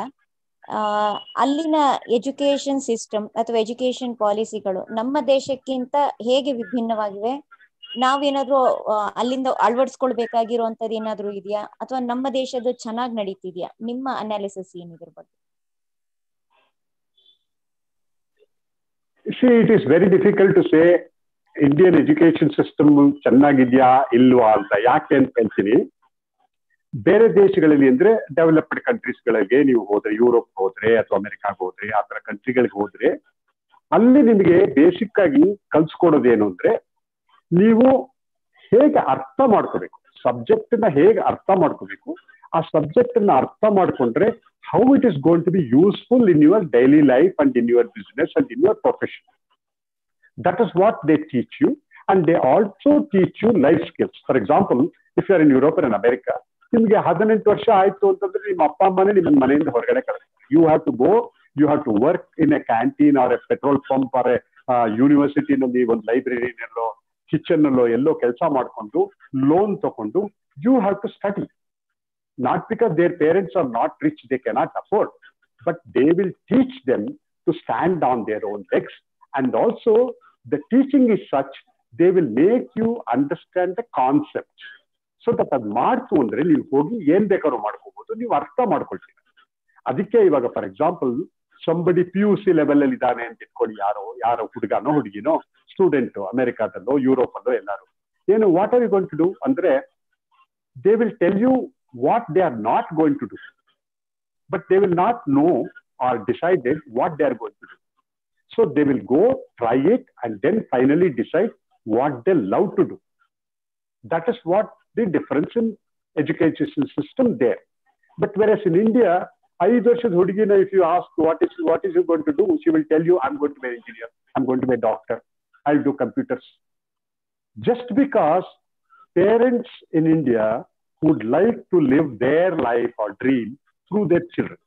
[SPEAKER 4] ಅಲ್ಲಿನ ಎಜುಕೇಶನ್ ಸಿಸ್ಟಮ್ ಅಥವಾ ಎಜುಕೇಶನ್ ಪಾಲಿಸಿಗಳು ನಮ್ಮ ದೇಶಕ್ಕಿಂತ ಹೇಗೆ ವಿಭಿನ್ನವಾಗಿವೆ? ನಾವೇನಾದ್ರೂ ಅಲ್ಲಿಂದ ಅಳವಡಿಸ್ಕೊಳ್ಬೇಕಾಗಿರುವಂತದ್ದು ಏನಾದ್ರೂ ಇದೆಯಾ, ಅಥವಾ ನಮ್ಮ ದೇಶದ ಚೆನ್ನಾಗಿ ನಡೀತಿದ್ಯಾ? ನಿಮ್ಮ ಅನಾಲಿಸಿಸ್ ಏನಿದ್ರ ಬಗ್ಗೆ?
[SPEAKER 2] See, it is very difficult to say Indian education system ಚೆನ್ನಾಗಿದ್ಯಾ ಇಲ್ವಾ ಅಂತ. ಯಾಕೆ ಅಂತ ಹೇಳ್ತೀನಿ, ಬೇರೆ ದೇಶಗಳಲ್ಲಿ ಅಂದ್ರೆ ಡೆವಲಪ್ಡ್ ಕಂಟ್ರೀಸ್ಗಳಿಗೆ ನೀವು ಹೋದ್ರೆ, ಯುರೋಪ್ ಹೋದ್ರೆ ಅಥವಾ ಅಮೆರಿಕಾಗ ಹೋದ್ರೆ, ಆ ತರ ಕಂಟ್ರಿಗಳಿಗೆ ಹೋದ್ರೆ, ಅಲ್ಲಿ ನಿಮಗೆ ಬೇಸಿಕ್ ಆಗಿ ಕಲ್ಸ್ಕೊಡೋದೇನು ಅಂದ್ರೆ, ನೀವು ಹೇಗೆ ಅರ್ಥ ಮಾಡ್ಕೋಬೇಕು, ಸಬ್ಜೆಕ್ಟ್ ನ ಹೇಗೆ ಅರ್ಥ ಮಾಡ್ಕೋಬೇಕು, ಆ ಸಬ್ಜೆಕ್ಟ್ ಅನ್ನ ಅರ್ಥ ಮಾಡ್ಕೊಂಡ್ರೆ how it is going to be useful in your daily life and in your business and in your profession. That is what they teach you, and they also teach you life skills. For example, if you are in Europe or in America, ನಿಮಗೆ 18 ವರ್ಷ ಆಯ್ತು ಅಂತಂದ್ರೆ ನಿಮ್ಮ ಅಪ್ಪ ಅಮ್ಮನೇ ನಿಮ್ಮ ಮನೆಯಿಂದ ಹೊರಗಡೆ ಕಳಿಸ್ತಾರೆ. You have to go, you have to work in a canteen or a petrol pump or a university ನಲ್ಲಿ ಒಂದು ಲೈಬ್ರರಿನಲ್ಲೋ ಕಿಚನ್ ಅಲ್ಲೋ ಎಲ್ಲೋ ಕೆಲಸ ಮಾಡ್ಕೊಂಡು ಲೋನ್ ತಗೊಂಡು you have to study. Not because their parents are not rich, they cannot afford, but they will teach them to stand on their own legs. And also the teaching is such, they will make you understand the concept. So that ಅದು ಮಾಡ್ತು ಅಂದ್ರೆ ನೀವು ಹೋಗಿ ಏನ್ ಬೇಕಾದ್ರೂ ಮಾಡ್ಕೋಬಹುದು, ನೀವು ಅರ್ಥ ಮಾಡ್ಕೊಳ್ತೀರ. ಅದಕ್ಕೆ ಇವಾಗ for example somebody PUC level ಅಲ್ಲಿ ಇದ್ದಾನೆ ಅಂತ ಇಟ್ಕೊಳ್ಳಿ, ಯಾರೋ ಹುಡುಗನೋ ಹುಡುಗಿನೋ ಸ್ಟೂಡೆಂಟ್ ಅಮೆರಿಕಾದಲ್ಲೋ ಯುರೋಪ್ ಅಲ್ಲೋ ಎಲ್ಲಾರು, ಏನು what are you going to do ಅಂದ್ರೆ, they will tell you what they are not going to do, but they will not know or decided what they are going to do. So they will go try it and then finally decide what they love to do. That is what the difference in education system there. But whereas in India, 5 ವರ್ಷದ ಹುಡುಗಿನ if you ask what is you going to do, she will tell you I'm going to be an engineer, I'm going to be a doctor, I'll do computers. Just because parents in India would like to live their life or dream through their children.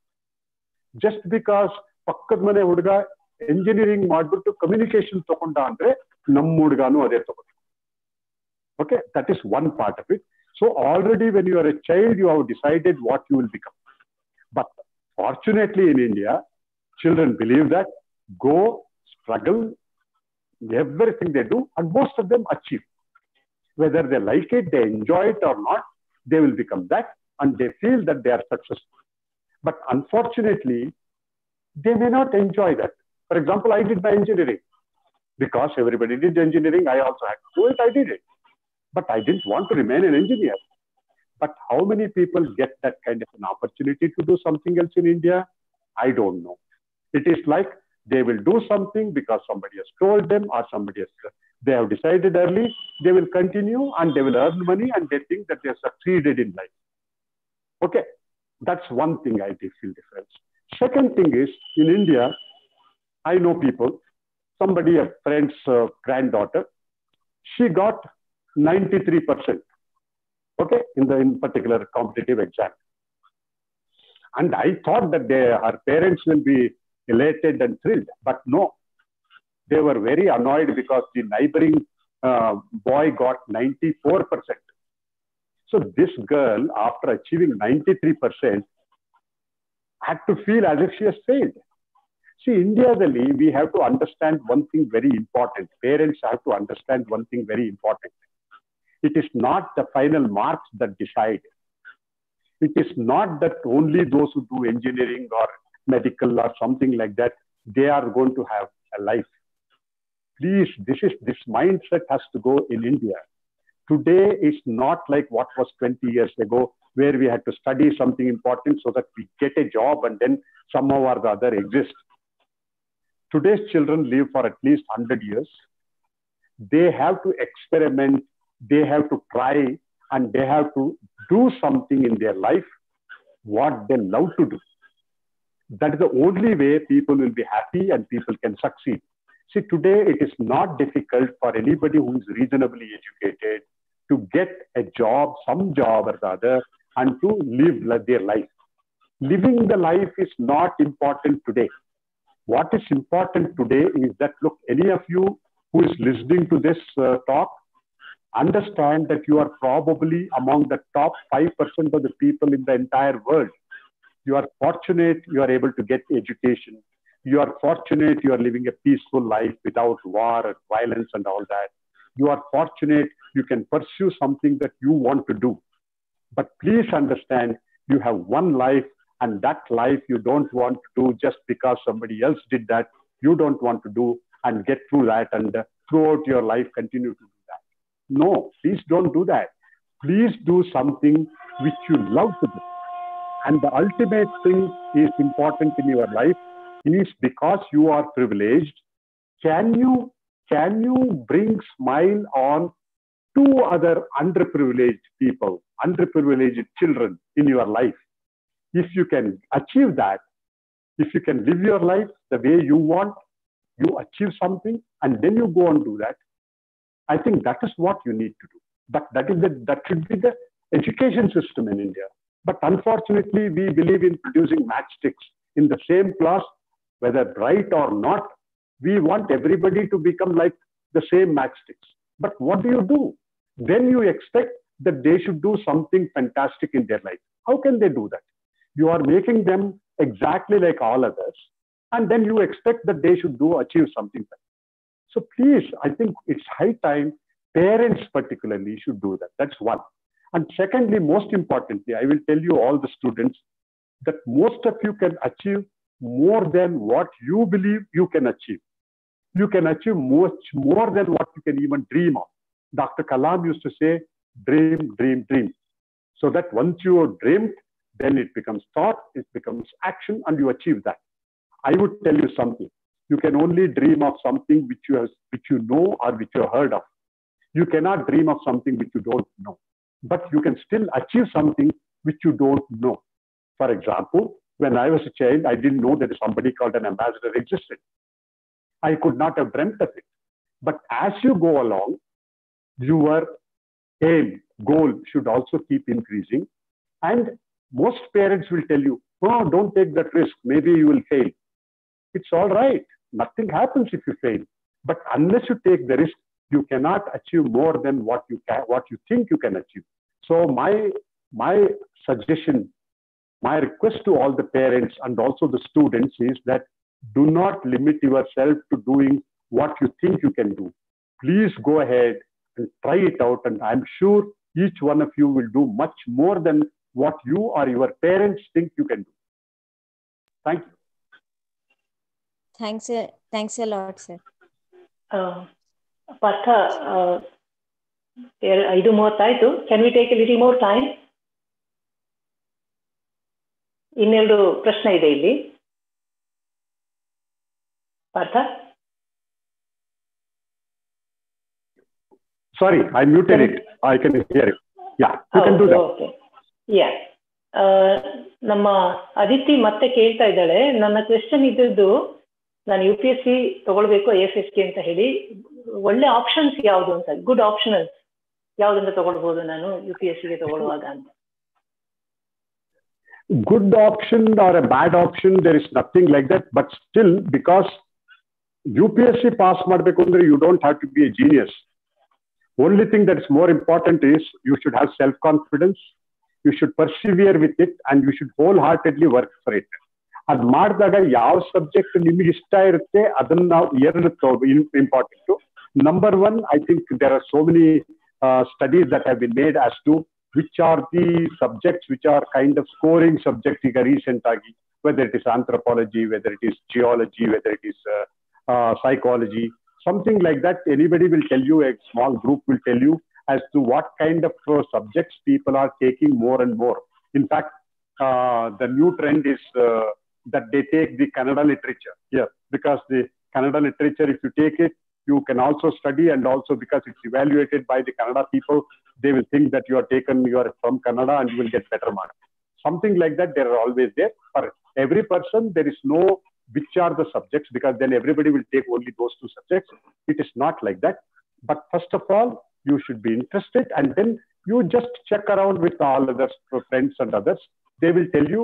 [SPEAKER 2] Just because ಪಕ್ಕದ ಮನೆ ಹುಡುಗ engineering ಮಾಡ್ಬಿಟ್ಟು communication ತಗೊಂಡ ಅಂದ್ರೆ ನಮ್ಮ ಹುಡುಗನು ಅದೇ ತಗೊಂಡು. Okay, that is one part of it. So already when you are a child, you have decided what you will become. But fortunately in India, children believe that, go, struggle, everything they do, and most of them achieve. Whether they like it, they enjoy it or not, they will become that, and they feel that they are successful. But unfortunately, they may not enjoy that. For example, I did my engineering. Because everybody did engineering, I also had to do it, I did it. But I didn't want to remain an engineer. But how many people get that kind of an opportunity to do something else in India? I don't know. It is like they will do something because somebody has told them, or they have decided early, they will continue and they will earn money and they think that they have succeeded in life. Okay, that's one thing I feel difference. Second thing is, in India, I know people, somebody, a friend's granddaughter, she got 93%. okay, in particular competitive exam. And I thought that her parents will be elated and thrilled, but no, they were very annoyed because the neighboring boy got 94%. So this girl, after achieving 93%, had to feel as if she has failed. See, Indiaದಲ್ಲಿ, we have to understand one thing very important. Parents have to understand one thing very important. It is not the final marks that decide. It is not that only those who do engineering or medical or something like that, they are going to have a life. Please, this mindset has to go in India. Today is not like what was 20 years ago, where we had to study something important so that we get a job and then somehow or the other exist. Today's children live for at least 100 years. They have to experiment, they have to try, and they have to do something in their life what they love to do. That is the only way people will be happy and people can succeed. See, today it is not difficult for anybody who is reasonably educated to get a job, some job or the other, and to live their life. Living the life is not important today. What is important today is that, look, any of you who is listening to this talk, understand that you are probably among the top 5% of the people in the entire world. You are fortunate you are able to get education. You are fortunate you are living a peaceful life without war and violence and all that. You are fortunate you can pursue something that you want to do. But please understand, you have one life, and that life you don't want to do just because somebody else did that. You don't want to do and get through that and throughout your life continue to do that. No, please don't do that. Please do something which you love to do. And the ultimate thing is important in your life is, because you are privileged, can you bring smile on two other underprivileged people, underprivileged children in your life? If you can achieve that, if you can live your life the way you want, you achieve something and then you go and do that, I think that is what you need to do. But that should be the education system in India. But unfortunately, we believe in producing matchsticks in the same class, whether bright or not. We want everybody to become like the same matchsticks. But what do? Then you expect that they should do something fantastic in their life. How can they do that? You are making them exactly like all others, and then you expect that they should achieve something. So please, I think it's high time parents particularly should do that. That's one. And secondly, most importantly, I will tell you all the students that most of you can achieve more than what you believe you can achieve. You can achieve much more than what you can even dream of. Dr. Kalam used to say, dream, dream, dream. So that once you have dreamed, then it becomes thought, it becomes action, and you achieve that. I would tell you something. You can only dream of something which you know or which you have heard of. You cannot dream of something which you don't know. But you can still achieve something which you don't know. For example, when I was a child, I didn't know that somebody called an ambassador existed. I could not have dreamt of it. But as you go along, your aim, goal should also keep increasing. And most parents will tell you, oh, don't take that risk. Maybe you will fail. It's all right. Nothing happens if you fail. But unless you take the risk, you cannot achieve more than what you think you can achieve. So my suggestion, my request to all the parents and also the students is that do not limit yourself to doing what you think you can do. Please go ahead and try it out. And I'm sure each one of you will do much more than what you or your parents think you can do. Thank you.
[SPEAKER 4] Thanks a lot, sir.
[SPEAKER 3] Partha, 5:30 can we take A little more time? ಇನ್ನೆರಡು ಪ್ರಶ್ನೆ ಇದೆ ಇಲ್ಲಿ. Partha?
[SPEAKER 2] Sorry, I muted it. I can hear it. Yeah, you can do that.
[SPEAKER 3] Okay. Yeah. ನಮ್ಮ ಅದಿತಿ ಮತ್ತೆ ಕೇಳ್ತಾ ಇದ್ದಾಳೆ, ನನ್ನ question ಇದ್ದದ್ದು ನಾನು UPSC ತಗೊಳ್ಬೇಕು IFSC ಅಂತ ಹೇಳಿ, ಒಳ್ಳೆ ಆಪ್ಷನ್ಸ್ ಯಾವುದು ಅಂತ, ಗುಡ್ ಆಪ್ಷನಲ್ಸ್ ಯಾವ್ದನ್ನ ತಗೊಳ್ಬಹುದು ನಾನು UPSC ಗೆ ತಗೊಳ್ಳುವಾಗ ಅಂತ?
[SPEAKER 2] Good option or a bad option, there is nothing like that. But still, because UPSC pass ಮಾಡಬೇಕು ಅಂದ್ರೆ you don't have to be a genius. Only thing that is more important is you should have self-confidence. You should persevere with it and you should wholeheartedly work for it. ಅದು ಮಾಡಿದಾಗ ಯಾವ subject ನಿಮ್ಗೆ ಇಷ್ಟ ಇರುತ್ತೆ ಅದನ್ನ ನಾವು ಎರಡು important. Number one, I think there are so many studies that have been made as to which are the subjects which are kind of scoring subjects ಈಗ ರೀಸೆಂಟ್ ಆಗಿ, whether it is anthropology, whether it is geology, whether it is psychology, something like that. Anybody will tell you, a small group will tell you as to what kind of subjects people are taking more and more. In fact, the new trend is that they take the Kannada literature here, because the Kannada literature, if you take it, you can also study, and also because it's evaluated by the Kannada people, they will think that you are from Kannada and you will get better marks. Something like that, they are always there. For every person, there is no which are the subjects, because then everybody will take only those two subjects. It is not like that. But first of all, you should be interested, and then you just check around with all other friends and others. They will tell you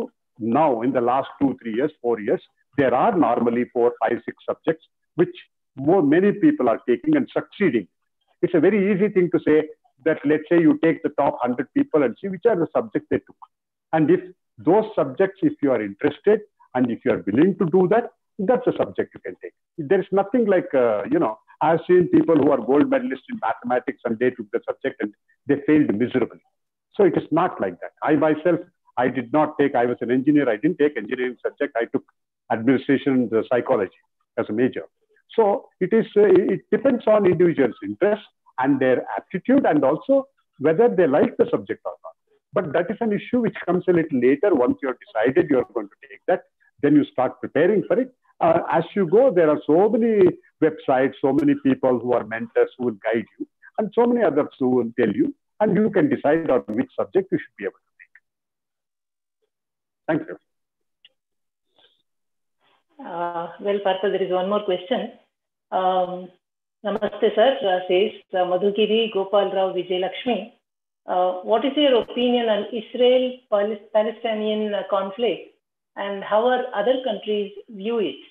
[SPEAKER 2] now, in the last 2-3 years, 4 years, there are normally 4, 5, 6 subjects which many people are taking and succeeding. It's a very easy thing to say that, let's say you take the top 100 people and see which are the subjects they took. And if those subjects, if you are interested and if you are willing to do that, that's a subject you can take. There is nothing like, I've seen people who are gold medalists in mathematics and they took the subject and they failed miserably. So it is not like that. I myself, I did not take, I was an engineer, I didn't take engineering subject, I took administration and psychology as a major. So it depends on individuals' interest and their aptitude, and also whether they like the subject or not. But that is an issue which comes a little later. Once you have decided you are going to take that, then you start preparing for it. As you go, there are so many websites, so many people who are mentors who will guide you, and so many others who will tell you, and you can decide on which subject you should be able to take. Thank you.
[SPEAKER 3] Well, Partha, there is one more question. Namaste, sir, says Madhugiri Gopal Rao Vijayalakshmi. What is your opinion on Israel-Palestinian conflict, and how are other countries view it?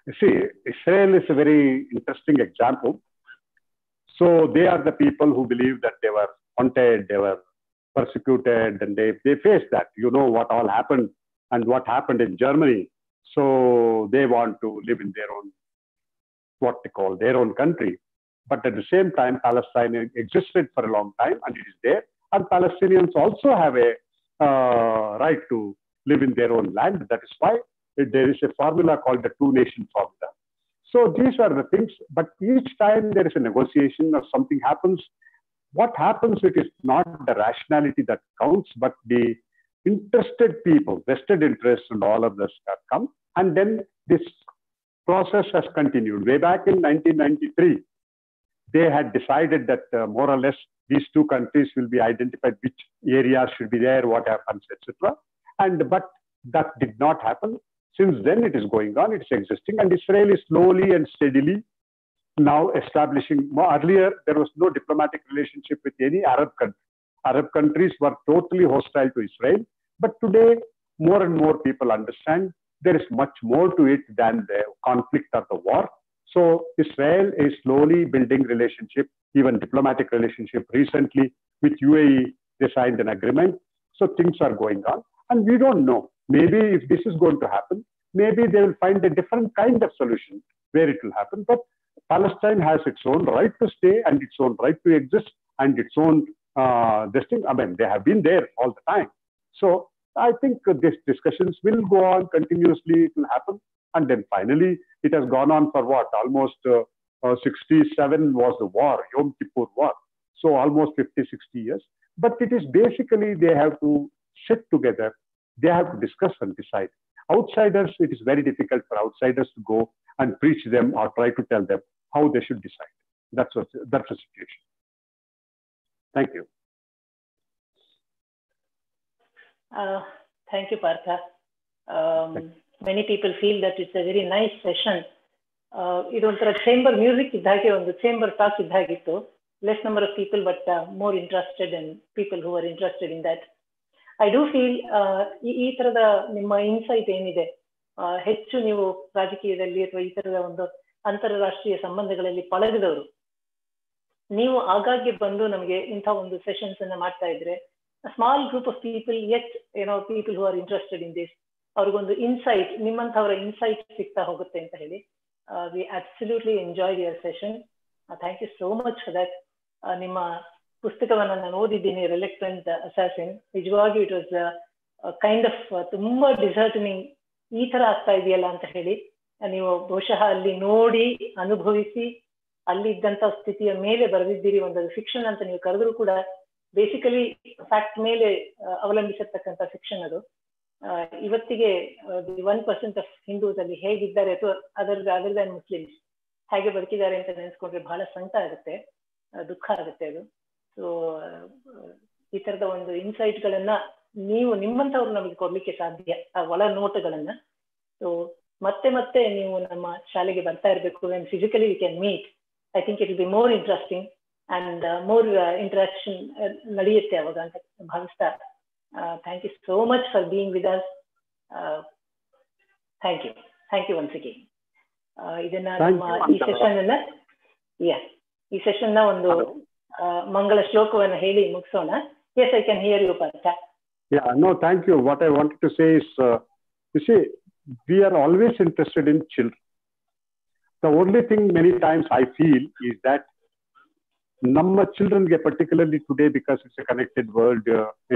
[SPEAKER 2] You see, Israel is a very interesting example. So they are the people who believe that they were haunted, they were persecuted, and they faced that. You know what all happened and what happened in Germany. So they want to live in their own, what they call their own country. But at the same time, Palestine existed for a long time and it is there. And Palestinians also have a right to live in their own land. That is why there is a formula called the two-nation formula. So these are the things, but each time there is a negotiation or something happens, what happens, it is not the rationality that counts, but the interested people, vested interests and all of this have come. And then this process has continued. Way back in 1993, they had decided that more or less these two countries will be identified, which areas should be there, what happens, etc. But that did not happen. Since then, it is going on, it is existing, and Israel is slowly and steadily now establishing. Earlier, there was no diplomatic relationship with any Arab country. Arab countries were totally hostile to Israel, but today, more and more people understand there is much more to it than the conflict or the war. So Israel is slowly building relationship, even diplomatic relationship. Recently with UAE, they signed an agreement. So things are going on. And we don't know. Maybe if this is going to happen, maybe they will find a different kind of solution where it will happen. But Palestine has its own right to stay and its own right to exist and its own this thing. I mean, they have been there all the time. So I think these discussions will go on continuously. It will happen. And then finally, it has gone on for what? Almost 67 was the war, Yom Kippur War. So almost 50, 60 years. But it is basically they have to sit together. They have to discuss and decide. Outsiders, it is very difficult for outsiders to go and preach them or try to tell them how they should decide. That's the situation. Thank you.
[SPEAKER 3] Thank you, Partha. Many people feel that it's a very nice session. ಇದೊಂಥರ chamber music ಇದ್ದಾಗೆ, ಒಂದು chamber talk ಇದ್ದಾಗಿತ್ತು. less number of people, but more interested and people who are interested in that. I do feel ಈ ತರದ ನಿಮ್ಮ insight ಏನಿದೆ, ಹೆಚ್ಚು ನೀವು ರಾಜಕೀಯದಲ್ಲಿ ಅಥವಾ ಈ ತರದ ಒಂದು ಅಂತಾರಾಷ್ಟ್ರೀಯ ಸಂಬಂಧಗಳಲ್ಲಿ ಪಳಗಿದವರು, ನೀವು ಆಗಾಗ್ಗೆ ಬಂದು ನಮಗೆ ಇಂಥ ಒಂದು ಸೆಷನ್ಸ್ ಅನ್ನ ಮಾಡ್ತಾ ಇದ್ರೆ, small group of people yet people who are interested in this, ಅವ್ರಿಗೊಂದು ಇನ್ಸೈಟ್, ನಿಮ್ಮಂಥವರ ಇನ್ಸೈಟ್ ಸಿಗ್ತಾ ಹೋಗುತ್ತೆ ಅಂತ ಹೇಳಿ. We absolutely enjoyed your session. Thank you so much for that. ನಿಮ್ಮ ಪುಸ್ತಕವನ್ನ ನಾನು ಓದಿದ್ದೀನಿ, ರಿಲೆಕ್ಟೆಂಟ್ ಅಸಾಸಿನ್. ನಿಜವಾಗಿ ಇಟ್ ವಾಸ್ ಕೈಂಡ್ ಆಫ್ ತುಂಬಾ ಡಿಸರ್ಟನಿಂಗ್, ಈ ತರ ಆಗ್ತಾ ಇದೆಯಲ್ಲ ಅಂತ ಹೇಳಿ. ನೀವು ಬಹುಶಃ ಅಲ್ಲಿ ನೋಡಿ ಅನುಭವಿಸಿ ಅಲ್ಲಿದ್ದಂತ ಸ್ಥಿತಿಯ ಮೇಲೆ ಬರೆದಿದ್ದೀರಿ. ಒಂದು ಫಿಕ್ಷನ್ ಅಂತ ನೀವು ಕರೆದ್ರು ಕೂಡ ಬೇಸಿಕಲಿ ಫ್ಯಾಕ್ಟ್ ಮೇಲೆ ಅವಲಂಬಿಸಿರ್ತಕ್ಕಂಥ ಫಿಕ್ಷನ್ ಅದು. ಇವತ್ತಿಗೆ 1% ಆಫ್ ಹಿಂದೂಸ್ ಅಲ್ಲಿ ಹೇಗಿದ್ದಾರೆ ಅಥವಾ ಅದರ್ ದನ್ ಮುಸ್ಲಿಮ್ಸ್ ಹೇಗೆ ಬದುಕಿದ್ದಾರೆ ಅಂತ ನೆನೆಸ್ಕೊಂಡ್ರೆ ಬಹಳ ಸಂಕಟ ಆಗುತ್ತೆ, ದುಃಖ ಆಗುತ್ತೆ ಅದು. ಸೊ ಈ ತರದ ಒಂದು ಇನ್ಸೈಟ್ ಗಳನ್ನ ನೀವು ನಿಮ್ಮಂತವ್ರು ನಮಗೆ ಕೊಡ್ಲಿಕ್ಕೆ ಸಾಧ್ಯ, ಆ ಒಳ ನೋಟಗಳನ್ನ. ಸೊ ಮತ್ತೆ ಮತ್ತೆ ನೀವು ನಮ್ಮ ಶಾಲೆಗೆ ಬರ್ತಾ ಇರಬೇಕು. When physically we can meet, I think it will be more interesting and more interaction ನಡೆಯುತ್ತೆ ಅವಾಗ ಅಂತ ಭಾವಿಸ್ತಾ, thank you so much for being with us. Thank you once again. ಇದನ್ನ ನಮ್ಮ ಈ ಸೆಷನ್ ನ ಒಂದು ಮಂಗಳ ಶ್ಲೋಕವನ್ನು ಹೇಳಿ ಮುಗಿಸೋಣ. Yes, I can hear you, Partha.
[SPEAKER 2] Yeah, no, thank you. What I wanted to say is, you see, we are always interested in children. The only thing many times I feel is that ನಮ್ಮ childrenಗೆ particularly today, because it's a connected world,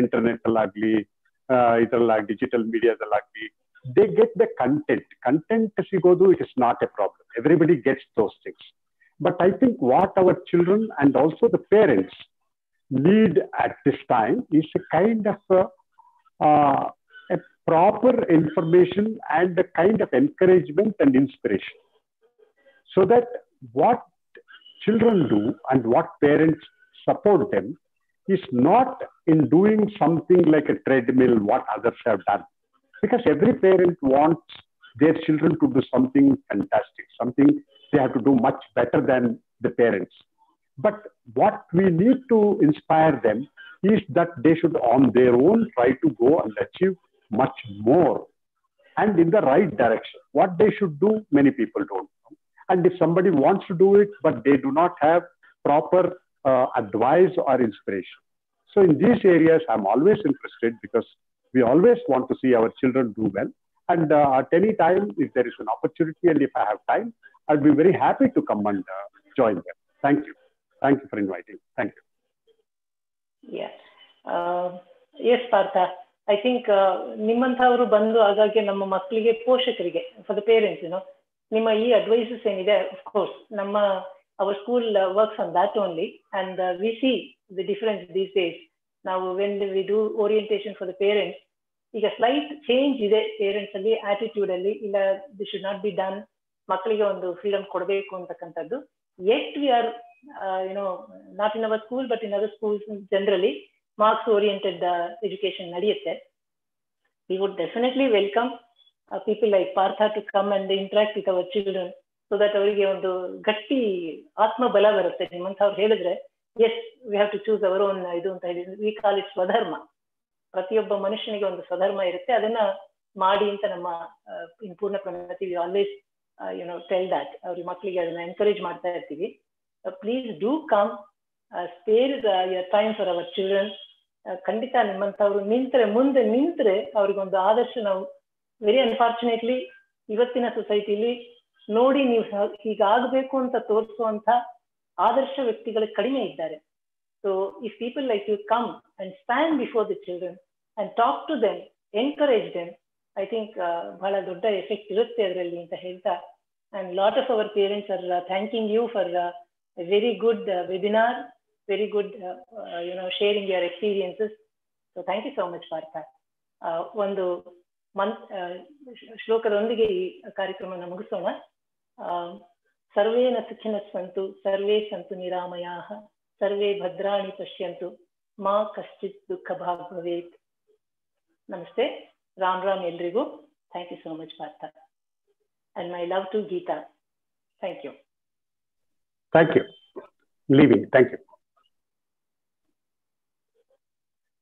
[SPEAKER 2] internet ಅಲ್ಲಾಗ್ಲಿ, ಇದರಲ್ಲಾಗ್ಲಿ, digital mediaದಲ್ಲಾಗ್ಲಿ, they get the content ಸಿಗೋದು, it is not a problem. Everybody gets those things. But I think what our children and also the parents need at this time is a kind of a proper information and a kind of encouragement and inspiration, so that what children do and what parents support them is not in doing something like a treadmill, what others have done. Because every parent wants their children to do something fantastic, something they have to do much better than the parents. But what we need to inspire them is that they should on their own try to go and achieve much more and in the right direction. What they should do, many people don't know. And if somebody wants to do it, but they do not have proper advice or inspiration. So in these areas, I'm always interested, because we always want to see our children do well. And at any time, if there is an opportunity and if I have time, I'd be very happy to come and join them. Thank you. Thank you for inviting. Thank you.
[SPEAKER 3] Yeah. Yes, Partha. I think ನಿಮ್ಮಂಥವರು ಬಂದು ಹಾಗಾಗಿ ನಮ್ಮ ಮಕ್ಕಳಿಗೆ, ಪೋಷಕರಿಗೆ, for the parents, ನಿಮ್ಮ ಈ advises ಏನಿದೆ, of course ನಮ್ಮ our school works on that only, and we see the difference these days. Now when we do orientation for the parents, ಈಗ ಸ್ಲೈಟ್ ಚೇಂಜ್ ಇದೆ ಪೇರೆಂಟ್ಸ್ ಅಲ್ಲಿ, ಆಟಿಟ್ಯೂಡ್ ಅಲ್ಲಿ. ಇಲ್ಲ, this should not be done, ಮಕ್ಕಳಿಗೆ ಒಂದು freedom ಕೊಡಬೇಕು ಅಂತಕ್ಕಂಥದ್ದು. Yet we are not in our school but in other schools generally marks oriented education ನಡೆಯುತ್ತೆ. We would definitely welcome people like Partha to come and interact with our children, so that ಅವರಿಗೆ ಒಂದು ಗಟ್ಟಿ ಆತ್ಮಬಲ ಬರುತ್ತೆ. ನಿಮ್ಮಂಥವ್ರು ಹೇಳಿದ್ರೆ, yes we have to choose our own ಇದು ಅಂತ ಹೇಳಿ, ವಿ ಕಾಲ್ ಇಟ್ ಸ್ವಧರ್ಮ. ಪ್ರತಿಯೊಬ್ಬ ಮನುಷ್ಯನಿಗೆ ಒಂದು ಸ್ವಧರ್ಮ ಇರುತ್ತೆ, ಅದನ್ನ ಮಾಡಿ ಅಂತ ನಮ್ಮ ಇನ್ ಪೂರ್ಣ ಪ್ರಣತಿ ವಿ ಆಲ್ವೇಸ್ ಟೆಲ್ ದಟ್. ಅವ್ರಿಗೆ ಮಕ್ಕಳಿಗೆ ಅದನ್ನ ಎನ್ಕರೇಜ್ ಮಾಡ್ತಾ ಇರ್ತೀವಿ. Please do come, spare your time for our children. ಖಂಡಿತ ನಿಮ್ಮಂಥವ್ರು ಮುಂದೆ ನಿಂತ್ರೆ ಅವ್ರಿಗೊಂದು ಆದರ್ಶ. ನಾವು ವೆರಿ ಅನ್ಫಾರ್ಚುನೇಟ್ಲಿ ಇವತ್ತಿನ ಸೊಸೈಟಿಲಿ ನೋಡಿ, ನೀವು ಹೀಗಾಗಬೇಕು ಅಂತ ತೋರಿಸುವಂತ ಆದರ್ಶ ವ್ಯಕ್ತಿಗಳು ಕಡಿಮೆ ಇದ್ದಾರೆ. So if people like you come and stand before the children and talk to them, encourage them, I think ಬಹಳ ದೊಡ್ಡ ಎಫೆಕ್ಟ್ ಇರುತ್ತೆ ಅದರಲ್ಲಿ ಅಂತ ಹೇಳ್ತಾ, and lot of our parents are thanking you for a very good webinar, very good sharing your experiences. So thank you so much, Partha. ಒಂದು ಶ್ಲೋಕದೊಂದಿಗೆ ಈ ಕಾರ್ಯಕ್ರಮವನ್ನು ಮುಗಿಸೋಣ. ಸರ್ವೇನ ಸುಖಿನಃ ಸಂತು, ಸರ್ವೇ ಸಂತು ನಿರಾಮಯಾಃ, ಸರ್ವೇ ಭದ್ರಾಣಿ ಪಶ್ಯಂತು, ಮಾ ಕಶ್ಚಿತ್ ದುಃಖ ಭಾಗ್ ಭವೇತ್. ನಮಸ್ತೆ, ರಾಮ್ ಎಲ್ರಿಗೂ. Thank you so much, Partha. And my love to Geeta. Thank you.
[SPEAKER 2] Thank you. Leaving. Thank you.